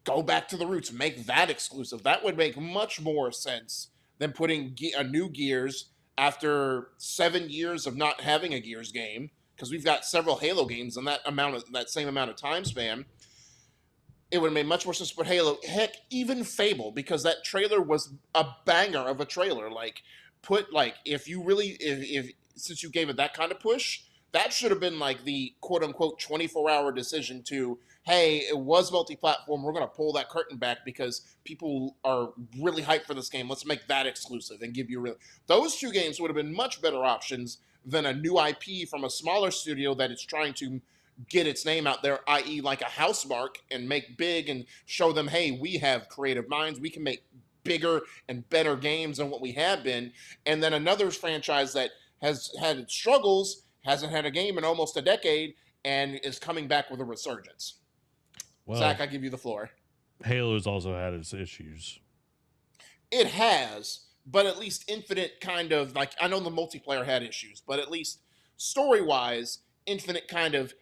Go back to the roots, make that exclusive. That would make much more sense than putting a new Gears after 7 years of not having a Gears game, because we've got several Halo games in that same amount of time span. It would have made much more sense to put Halo. Heck, even Fable, because that trailer was a banger of a trailer. Like, since you gave it that kind of push, that should have been like the quote-unquote 24-hour decision to, hey, it was multi-platform, we're going to pull that curtain back because people are really hyped for this game. Let's make that exclusive and give you Those 2 games would have been much better options than a new IP from a smaller studio that is trying to get its name out there, i.e. like a Housemarque, and make big and show them, hey, we have creative minds. We can make bigger and better games than what we have been. And then another franchise that has had its struggles, hasn't had a game in almost a decade, and is coming back with a resurgence. Well, Zach, I give you the floor. Halo's also had its issues. It has, but at least Infinite kind of like I know the multiplayer had issues, but at least story wise, Infinite kind of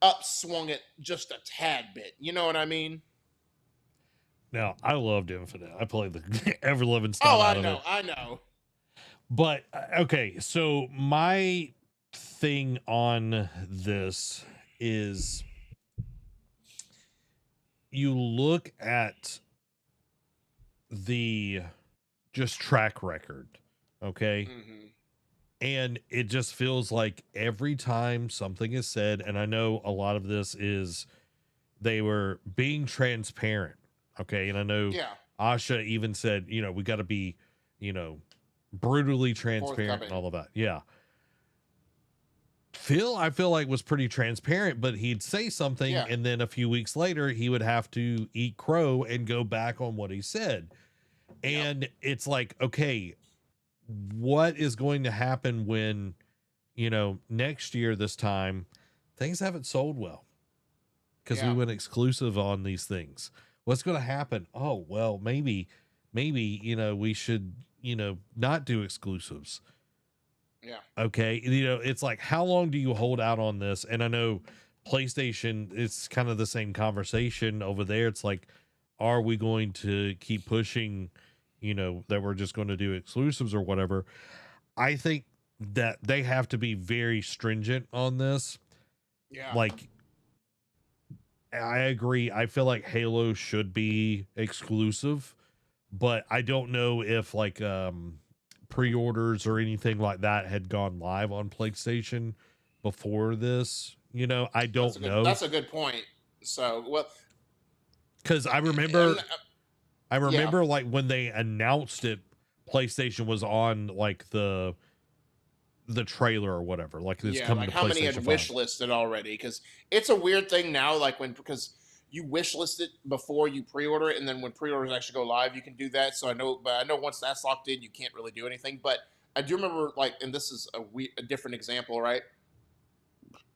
upswung it just a tad bit. You know what I mean? Now, I loved Infinite. I played the ever living Oh, snot out of it. I know. But okay, so my thing on this is you look at the just track record, okay? Mm-hmm. And it just feels like every time something is said, and I know a lot of this is they were being transparent, okay? And I know Yeah, Asha even said, you know, we got to be, you know, brutally transparent and forthcoming. all of that. Yeah. Phil, I feel like was pretty transparent, but he'd say something Yeah, and then a few weeks later he would have to eat crow and go back on what he said. yep, And it's like, okay, what is going to happen when, you know, next year, this time, things haven't sold well because we yeah, went exclusive on these things? What's going to happen? Oh, well, maybe, you know, we should, you know, not do exclusives. yeah, Okay. You know, it's like, how long do you hold out on this? And I know PlayStation, it's kind of the same conversation over there. It's like, are we going to keep pushing, you know, that we're just going to do exclusives or whatever? I think that they have to be very stringent on this. yeah. Like, I agree. I feel like Halo should be exclusive, but I don't know if like pre-orders or anything like that had gone live on PlayStation before this. You know, I don't know That's a good point. So well, because and I yeah, remember like when they announced it, PlayStation was on like the trailer or whatever. Like it's yeah, coming like to how many had PlayStation 5. wish listed already? Because it's a weird thing now, like when because you wish list it before you pre-order it, and then when pre-orders actually go live, you can do that. So I know once that's locked in, you can't really do anything. But I do remember, like, and this is a different example, right,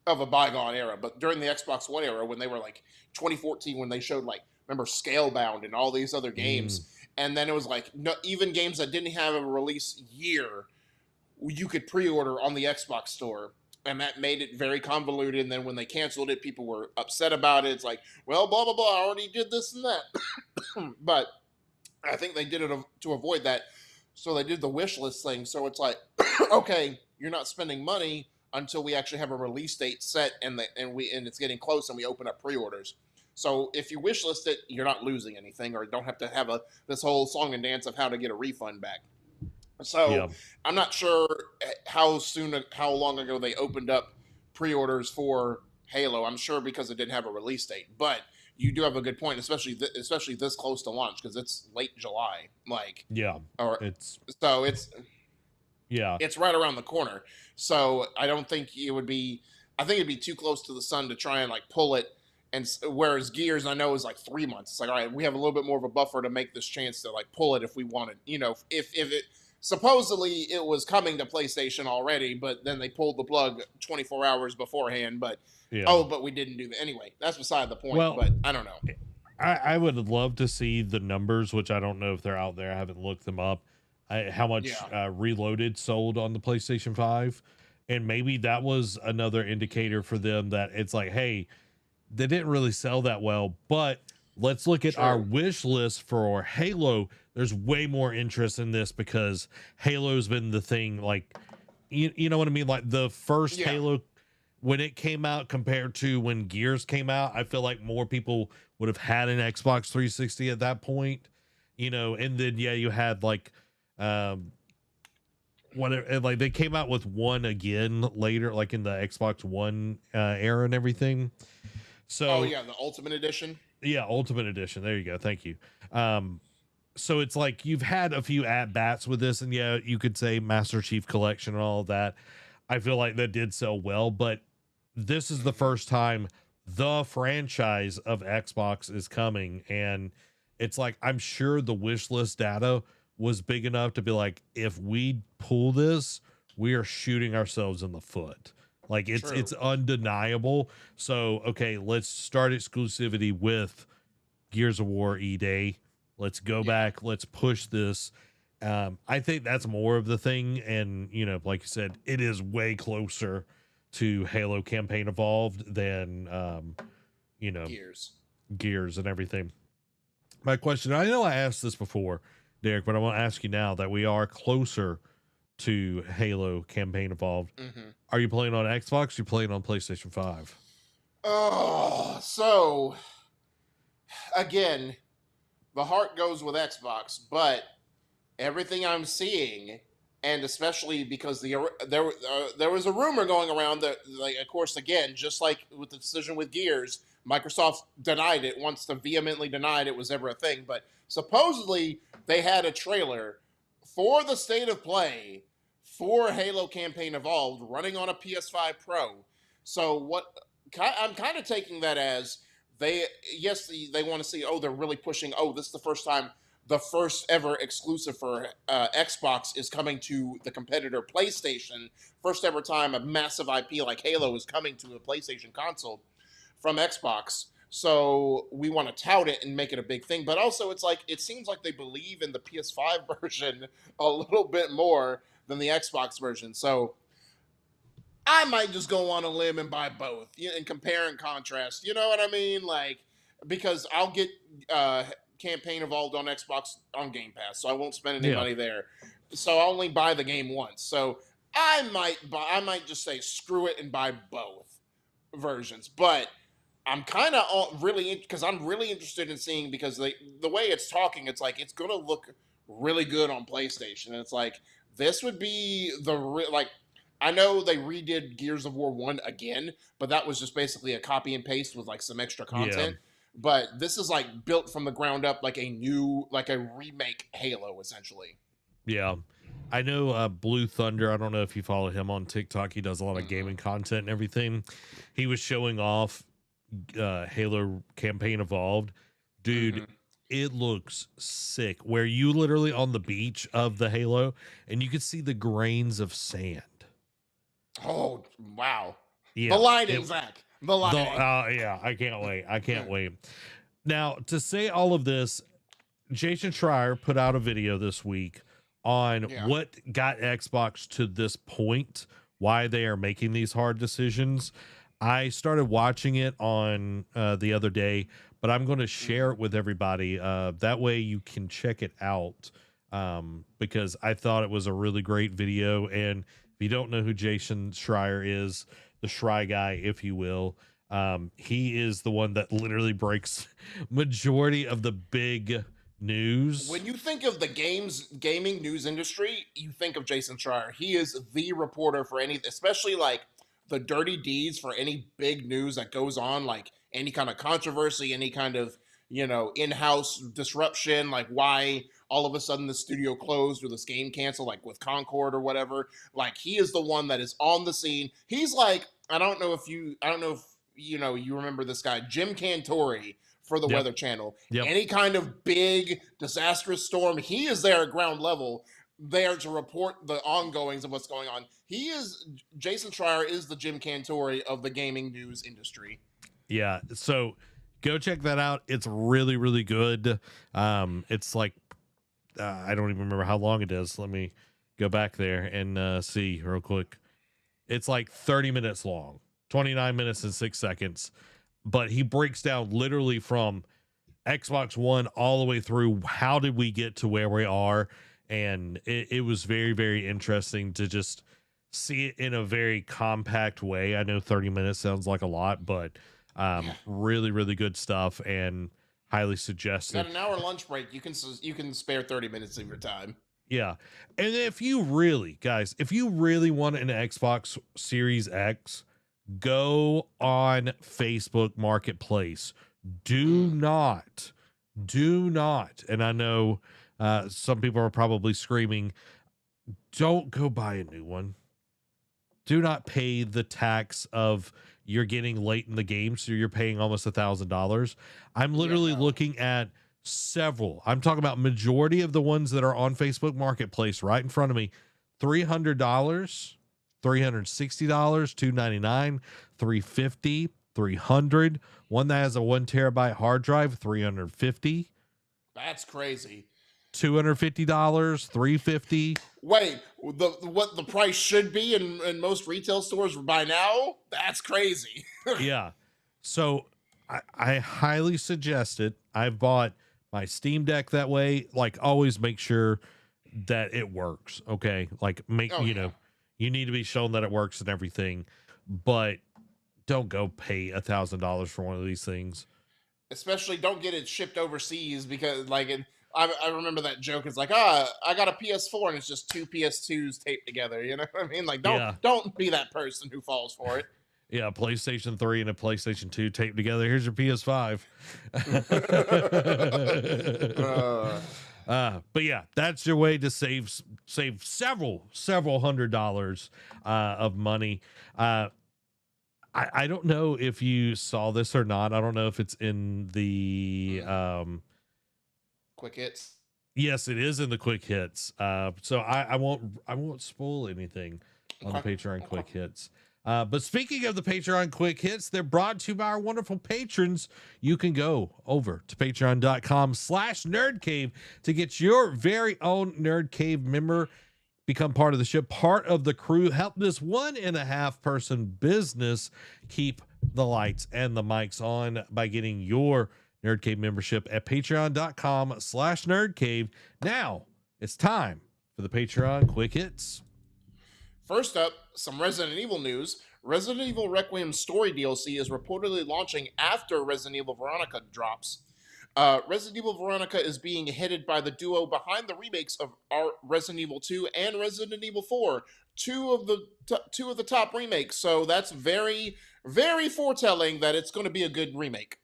of a bygone era. But during the Xbox One era, when they were like 2014, when they showed like remember Scalebound and all these other Mm, games, and then it was like no, even games that didn't have a release year you could pre-order on the Xbox store, and that made it very convoluted. And then when they canceled it, people were upset about it. It's like, well, blah blah blah, I already did this and that. But I think they did it to avoid that, so they did the wish list thing. So it's like, okay, you're not spending money until we actually have a release date set, and it's getting close, and we open up pre-orders. So if you wish list it, you're not losing anything, or don't have to have this whole song and dance of how to get a refund back. yeah. So I'm not sure how long ago they opened up pre-orders for Halo. I'm sure because it didn't have a release date, but you do have a good point, especially this close to launch because it's late July, like Yeah. or It's so yeah. it's right around the corner. So I don't think it would be. I think it'd be too close to the sun to try and like pull it. And whereas Gears, I know is like 3 months. It's like all right, we have a little bit more of a buffer to make this chance to like pull it if we wanted. You know, if it supposedly it was coming to PlayStation already, but then they pulled the plug 24 hours beforehand. But Yeah. oh, but we didn't do that anyway. That's beside the point. Well, But I don't know. I would love to see the numbers, which I don't know if they're out there. I haven't looked them up. How much Yeah, Reloaded sold on the PlayStation 5. And maybe that was another indicator for them that it's like, hey, they didn't really sell that well, but let's look at our true. wish list for Halo. There's way more interest in this because Halo's been the thing, like, you know what I mean? Like the first Yeah, Halo, when it came out compared to when Gears came out, I feel like more people would have had an Xbox 360 at that point, you know, and then, yeah, you had like, um, whatever, and like they came out with one again later, like in the Xbox One era and everything. oh So yeah, the Ultimate Edition. yeah, Ultimate Edition. There you go. Thank you. So it's like you've had a few at bats with this, and yeah, you could say Master Chief Collection and all of that. I feel like that did sell well, but this is the Mhm. first time the franchise of Xbox is coming, and it's like I'm sure the wish list data was big enough to be like, if we pull this, we are shooting ourselves in the foot. Like it's True. undeniable. So okay, let's start exclusivity with Gears of War E-Day. Let's go back. Let's push this. I think that's more of the thing. And, you know, like you said, it is way closer to Halo Campaign Evolved than, you know, Gears and everything. My question, I know I asked this before, Derek, but I want to ask you now that we are closer to Halo Campaign Evolved. Are you playing on Xbox? Or you playing on PlayStation 5? Oh, so again, the heart goes with Xbox, but everything I'm seeing, and especially because there was a rumor going around that, like, of course, again, just like with the decision with Gears, Microsoft denied it, wants to vehemently denied it was ever a thing, but supposedly they had a trailer for the state of play for Halo Campaign Evolved running on a PS5 Pro. So what I'm kind of taking that as they want to see, oh, they're really pushing, oh, this is the first time the first ever exclusive for Xbox is coming to the competitor PlayStation. First ever time a massive IP like Halo is coming to a PlayStation console from Xbox. So we want to tout it and make it a big thing. But also it's like, it seems like they believe in the PS5 version a little bit more than the Xbox version. So I might just go on a limb and buy both and compare and contrast. You know what I mean? Like, because I'll get Campaign Evolved on Xbox on Game Pass, so I won't spend any money there. So I'll only buy the game once. So I might just say screw it and buy both versions. But I'm kind of really, because I'm really interested in seeing, because the way it's talking, it's like it's gonna look really good on PlayStation, and it's like this would be like. I know they redid Gears of War 1 again, but that was just basically a copy and paste with like some extra content. But this is like built from the ground up, like a remake Halo, essentially. Yeah. I know Blue Thunder, I don't know if you follow him on TikTok. He does a lot of gaming content and everything. He was showing off Halo Campaign Evolved. Dude, it looks sick. Where you literally on the beach of the Halo and you could see the grains of sand. Oh, wow. Yeah. The lighting, Zach. The lighting. Yeah, I can't wait. I can't wait. Now, to say all of this, Jason Schreier put out a video this week on what got Xbox to this point, why they are making these hard decisions. I started watching it on the other day, but I'm going to share it with everybody. That way you can check it out, because I thought it was a really great video. And if you don't know who Jason Schreier is, the Schrei guy, if you will, he is the one that literally breaks majority of the big news. When you think of the gaming news industry, you think of Jason Schreier. He is the reporter for any, especially like the dirty deeds for any big news that goes on, like any kind of controversy, any kind of, in-house disruption, like why all of a sudden the studio closed or this game canceled, like with Concord or whatever. Like, he is the one that is on the scene. He's like, I don't know if you remember this guy, Jim Cantori, for the Weather Channel. Any kind of big disastrous storm, he is there at ground level, there to report the ongoings of what's going on. Jason Schreier is the Jim Cantori of the gaming news industry. Yeah, so go check that out. It's really, really good. It's like, I don't even remember how long it is. Let me go back there and see real quick. It's like 30 minutes long, 29 minutes and 6 seconds. But he breaks down literally from Xbox One all the way through how did we get to where we are. And it was very, very interesting to just see it in a very compact way. I know 30 minutes sounds like a lot, but really, really good stuff and highly suggested. Got an hour lunch break. You can spare 30 minutes of your time. Yeah. And if you really want an Xbox Series X, go on Facebook Marketplace. Do not. And I know some people are probably screaming, don't go buy a new one. Do not pay the tax of you're getting late in the game, so you're paying almost $1,000. I'm literally looking at several. I'm talking about majority of the ones that are on Facebook Marketplace right in front of me. $300, $360, $299, $350, $300. One that has a 1 terabyte hard drive, $350. That's crazy. $250, $350. Wait, what the price should be in most retail stores by now? That's crazy. Yeah. So I highly suggest it. I've bought my Steam Deck that way. Like, always make sure that it works. Okay. Like, you need to be shown that it works and everything, but don't go pay $1,000 for one of these things. Especially don't get it shipped overseas because, I remember that joke. It's like, I got a PS4 and it's just 2 PS2s taped together. You know what I mean? Like, don't be that person who falls for it. Yeah, PlayStation 3 and a PlayStation 2 taped together. Here's your PS5. But yeah, that's your way to save several $100s of money. I don't know if you saw this or not. I don't know if it's in the quick hits. Yes, it is in the quick hits. So I won't spoil anything on the Patreon quick hits. But speaking of the Patreon quick hits, they're brought to you by our wonderful patrons. You can go over to patreon.com/nerdcave to get your very own Nerd Cave member, become part of the ship, part of the crew, help this 1.5 person business keep the lights and the mics on by getting your Nerd Cave membership at patreon.com/nerdcave. Now it's time for the Patreon quick hits. First up, some Resident Evil news. Resident Evil Requiem story DLC is reportedly launching after Resident Evil Veronica drops. Resident Evil Veronica is being headed by the duo behind the remakes of Resident Evil 2 and Resident Evil 4, two of the top remakes. So that's very, very foretelling that it's going to be a good remake.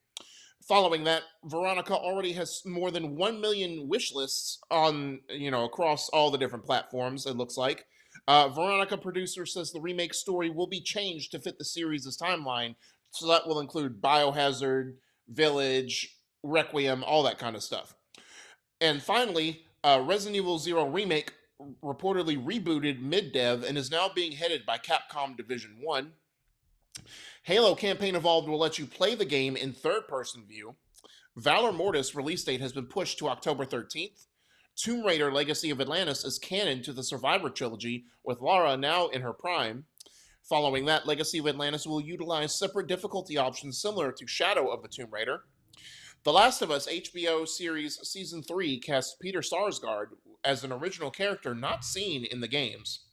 Following that, Veronica already has more than 1 million wish lists on, across all the different platforms, it looks like. Veronica producer says the remake story will be changed to fit the series' timeline, so that will include Biohazard, Village, Requiem, all that kind of stuff. And finally, Resident Evil 0 Remake reportedly rebooted mid-dev and is now being headed by Capcom Division 1. Halo Campaign Evolved will let you play the game in third-person view. Valor Mortis release date has been pushed to October 13th. Tomb Raider Legacy of Atlantis is canon to the Survivor trilogy, with Lara now in her prime. Following that, Legacy of Atlantis will utilize separate difficulty options similar to Shadow of the Tomb Raider. The Last of Us HBO series Season 3 casts Peter Sarsgaard as an original character not seen in the games.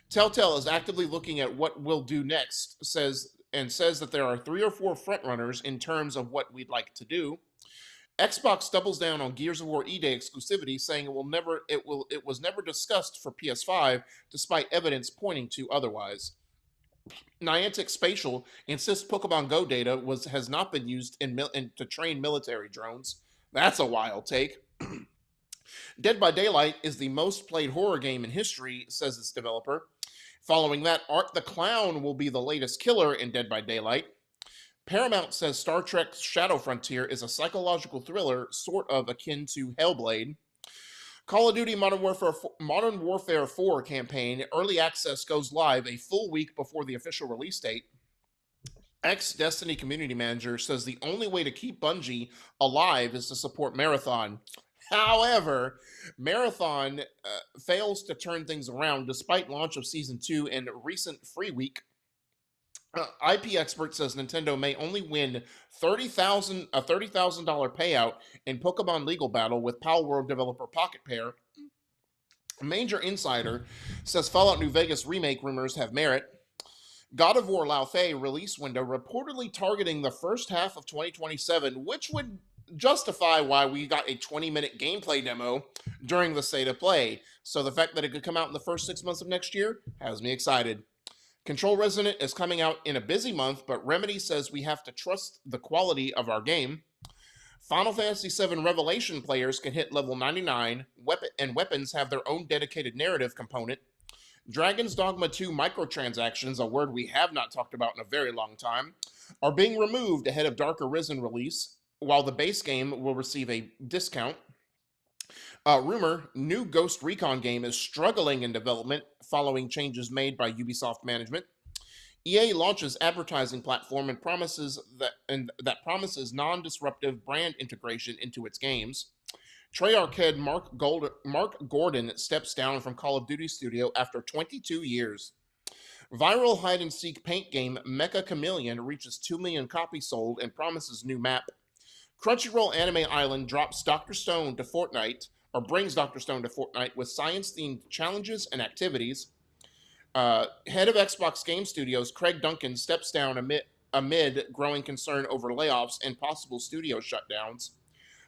Telltale is actively looking at what we'll do next, says that there are 3 or 4 frontrunners in terms of what we'd like to do. Xbox doubles down on Gears of War E-Day exclusivity, saying it was never discussed for PS5, despite evidence pointing to otherwise. Niantic Spatial insists Pokemon Go data has not been used to train military drones. That's a wild take. Dead by Daylight is the most played horror game in history, says its developer. Following that, Art the Clown will be the latest killer in Dead by Daylight. Paramount says Star Trek Shadow Frontier is a psychological thriller sort of akin to Hellblade. Call of Duty Modern Warfare 4 campaign early access goes live a full week before the official release date. Ex-Destiny community manager says the only way to keep Bungie alive is to support Marathon. However, Marathon fails to turn things around despite launch of Season 2 and recent free week. IP expert says Nintendo may only win a $30,000 payout in Pokemon legal battle with Palworld developer Pocket Pair. A major insider says Fallout New Vegas remake rumors have merit. God of War Lao Fei release window reportedly targeting the first half of 2027, which would justify why we got a 20-minute gameplay demo during the state of play. So the fact that it could come out in the first 6 months of next year has me excited. Control Resonant is coming out in a busy month, but Remedy says we have to trust the quality of our game. Final Fantasy VII Revelation players can hit level 99, and weapons have their own dedicated narrative component. Dragon's Dogma 2 microtransactions, a word we have not talked about in a very long time, are being removed ahead of Dark Arisen release, while the base game will receive a discount. Rumor, new Ghost Recon game is struggling in development following changes made by Ubisoft management. EA launches advertising platform and that promises non-disruptive brand integration into its games. Treyarch head Mark Gordon steps down from Call of Duty studio after 22 years. Viral hide and seek paint game Mecha Chameleon reaches 2 million copies sold and promises new map. Crunchyroll Anime Island drops Dr. Stone to Fortnite, or brings Dr. Stone to Fortnite with science themed challenges and activities. Head of Xbox Game Studios Craig Duncan steps down amid growing concern over layoffs and possible studio shutdowns.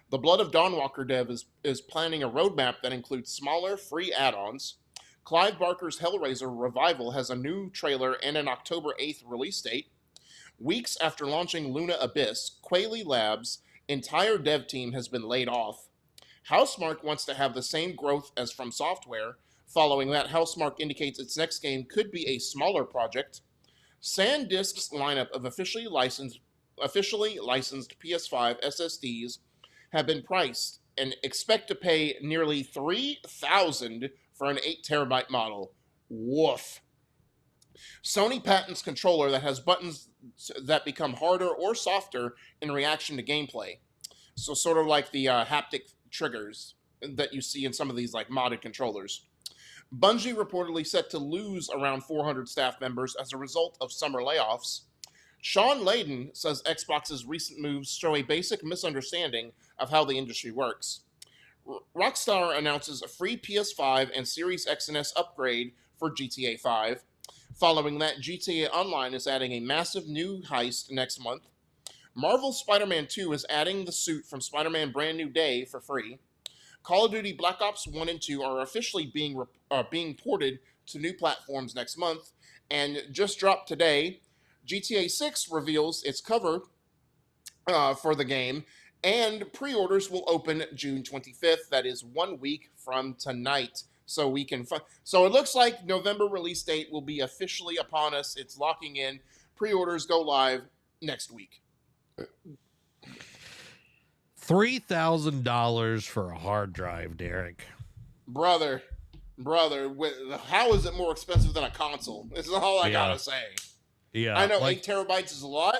The Blood of Dawnwalker dev is planning a roadmap that includes smaller, free add ons. Clive Barker's Hellraiser Revival has a new trailer and an October 8th release date. Weeks after launching Luna Abyss, Quayle Labs' entire dev team has been laid off. Housemarque wants to have the same growth as From Software. Following that, Housemarque indicates its next game could be a smaller project. SanDisk's lineup of officially licensed PS5 SSDs have been priced and expect to pay nearly $3,000 for an 8 terabyte model. Woof. Sony patents controller that has buttons that become harder or softer in reaction to gameplay. So sort of like the haptic triggers that you see in some of these like modded controllers. Bungie reportedly set to lose around 400 staff members as a result of summer layoffs. Sean Layden says Xbox's recent moves show a basic misunderstanding of how the industry works. Rockstar announces a free PS5 and Series X and S upgrade for GTA 5. Following that, GTA Online is adding a massive new heist next month. Marvel's Spider-Man 2 is adding the suit from Spider-Man Brand New Day for free. Call of Duty Black Ops 1 and 2 are officially being ported to new platforms next month. And just dropped today, GTA 6 reveals its cover for the game, and pre-orders will open June 25th. That is 1 week from tonight. So we can. So it looks like November release date will be officially upon us. It's locking in. Pre-orders go live next week. $3,000 for a hard drive, Derek. Brother, how is it more expensive than a console? This is all I gotta say. Yeah, I know 8 terabytes is a lot,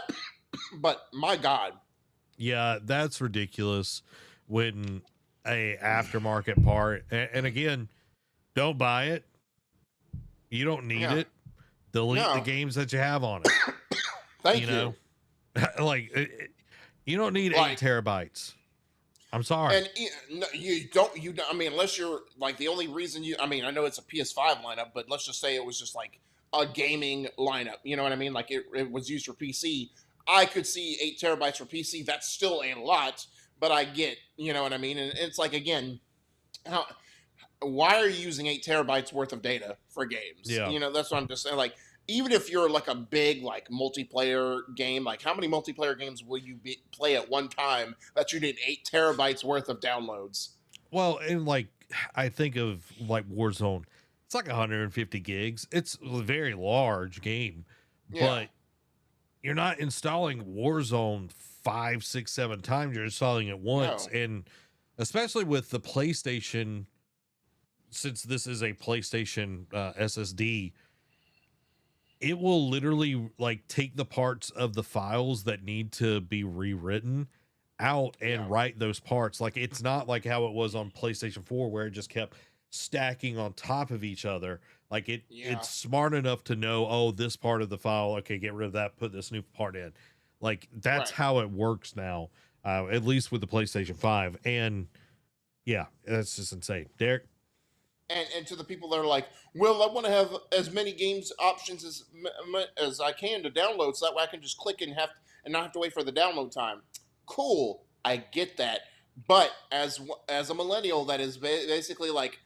but my God. Yeah, that's ridiculous. When a aftermarket part, and again, don't buy it. You don't need it. Delete the games that you have on it. Thank you. You don't need 8 terabytes. I'm sorry. And you don't. I mean, unless you're like the only reason you. I mean, I know it's a PS5 lineup, but let's just say it was just like a gaming lineup. You know what I mean? Like it was used for PC. I could see 8 terabytes for PC. That's still a lot, but I get. You know what I mean? And it's like again, why are you using 8 terabytes worth of data for games? Yeah. You know, that's what I'm just saying. Like, even if you're like a big like multiplayer game, like how many multiplayer games will you play at one time that you need 8 terabytes worth of downloads? Well, and like I think of like Warzone, it's like 150 gigs. It's a very large game, but you're not installing Warzone 5, 6, 7 times. You're installing it once, and especially with the PlayStation, since this is a PlayStation SSD. It will literally like take the parts of the files that need to be rewritten out and write those parts. Like it's not like how it was on PlayStation 4 where it just kept stacking on top of each other. Like it's smart enough to know, oh, this part of the file, okay, get rid of that, put this new part in. Like that's how it works now, at least with the PlayStation 5. And yeah, that's just insane. Derek? And to the people that are like, well, I want to have as many games options as I can to download, so that way I can just click and not have to wait for the download time. Cool, I get that. But as a millennial, that is basically like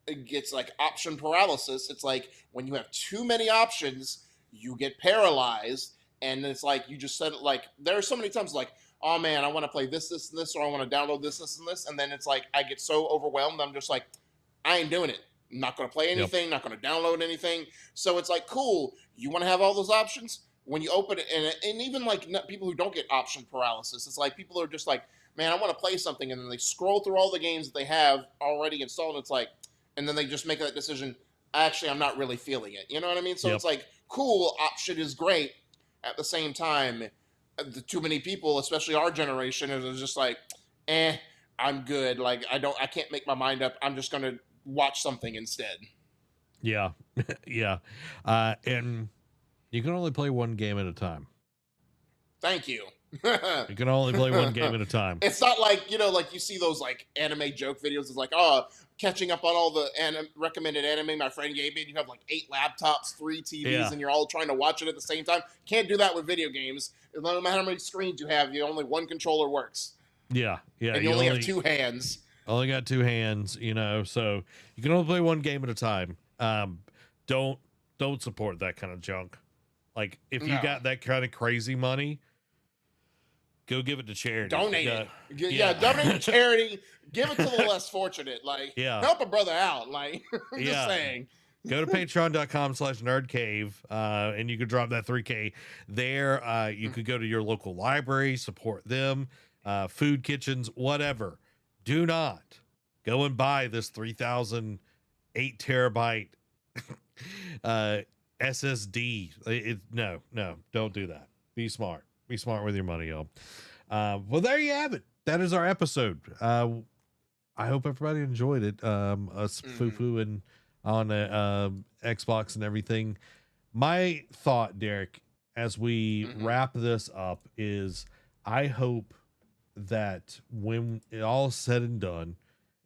it gets like option paralysis. It's like when you have too many options, you get paralyzed, and it's like you just said it. Like there are so many times like, oh man, I want to play this, and this, or I want to download this, and this, and then it's like I get so overwhelmed. I'm just like, I ain't doing it. I'm not going to play anything, not going to download anything. So it's like, cool, you want to have all those options? When you open it, and even like people who don't get option paralysis, it's like people are just like, man, I want to play something, and then they scroll through all the games that they have already installed. And it's like, and then they just make that decision. Actually, I'm not really feeling it. You know what I mean? So it's like, cool option is great. At the same time, too many people, especially our generation, is just like, I'm good. Like I can't make my mind up. I'm just gonna watch something instead. Yeah. Yeah. And you can only play one game at a time. Thank you. You can only play one game at a time. It's not like, like you see those like anime joke videos. It's like, oh, catching up on all the recommended anime my friend gave me. And you have like 8 laptops, 3 TVs, and you're all trying to watch it at the same time. Can't do that with video games. No matter how many screens you have, only one controller works. Yeah. Yeah. And you only have 2 hands. Only got 2 hands, so you can only play one game at a time. Don't support that kind of junk. Like if you got that kind of crazy money, go give it to charity. Donate it. Yeah, donate to charity. Give it to the less fortunate. Like, help a brother out. Like, I'm just saying. Go to patreon.com/nerdcave, and you can drop that $3K there. You could go to your local library, support them, food kitchens, whatever. Do not go and buy this 3,008 terabyte SSD. No, don't do that. Be smart. Be smart with your money, y'all. Well, there you have it. That is our episode. I hope everybody enjoyed it. Us foo-fooing on Xbox and everything. My thought, Derek, as we wrap this up is I hope that when it all is said and done,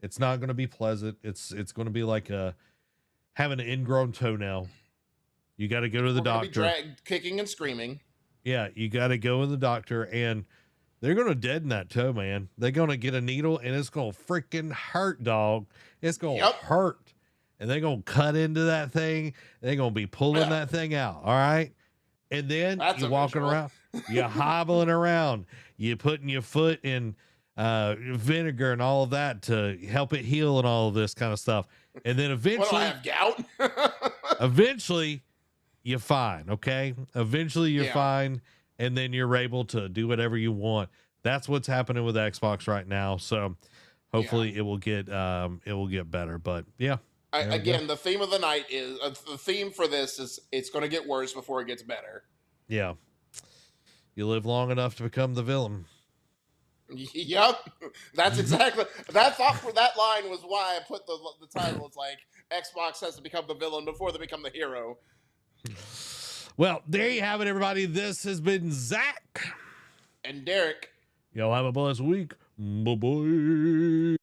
it's not going to be pleasant. It's going to be like having an ingrown toenail. You got to go to the doctor. Kicking and screaming. Yeah, you got to go to the doctor, and they're going to deaden that toe, man. They're going to get a needle, and it's going to freaking hurt, dog. It's going to hurt. And they're going to cut into that thing. They're going to be pulling that thing out, all right? And then you're walking around. You're hobbling around. You're putting your foot in vinegar and all of that to help it heal and all of this kind of stuff. And then eventually... I have gout? Eventually... you're fine, okay? Eventually you're fine, and then you're able to do whatever you want. That's what's happening with Xbox right now. So hopefully it will get better. But yeah. Again, the theme of the night is the theme for this is it's going to get worse before it gets better. Yeah. You live long enough to become the villain. Yep. That's exactly that thought for that line was why I put the title. It's like Xbox has to become the villain before they become the hero. Well, there you have it, everybody. This has been Zach and Derek. Y'all have a blessed week. Bye-bye.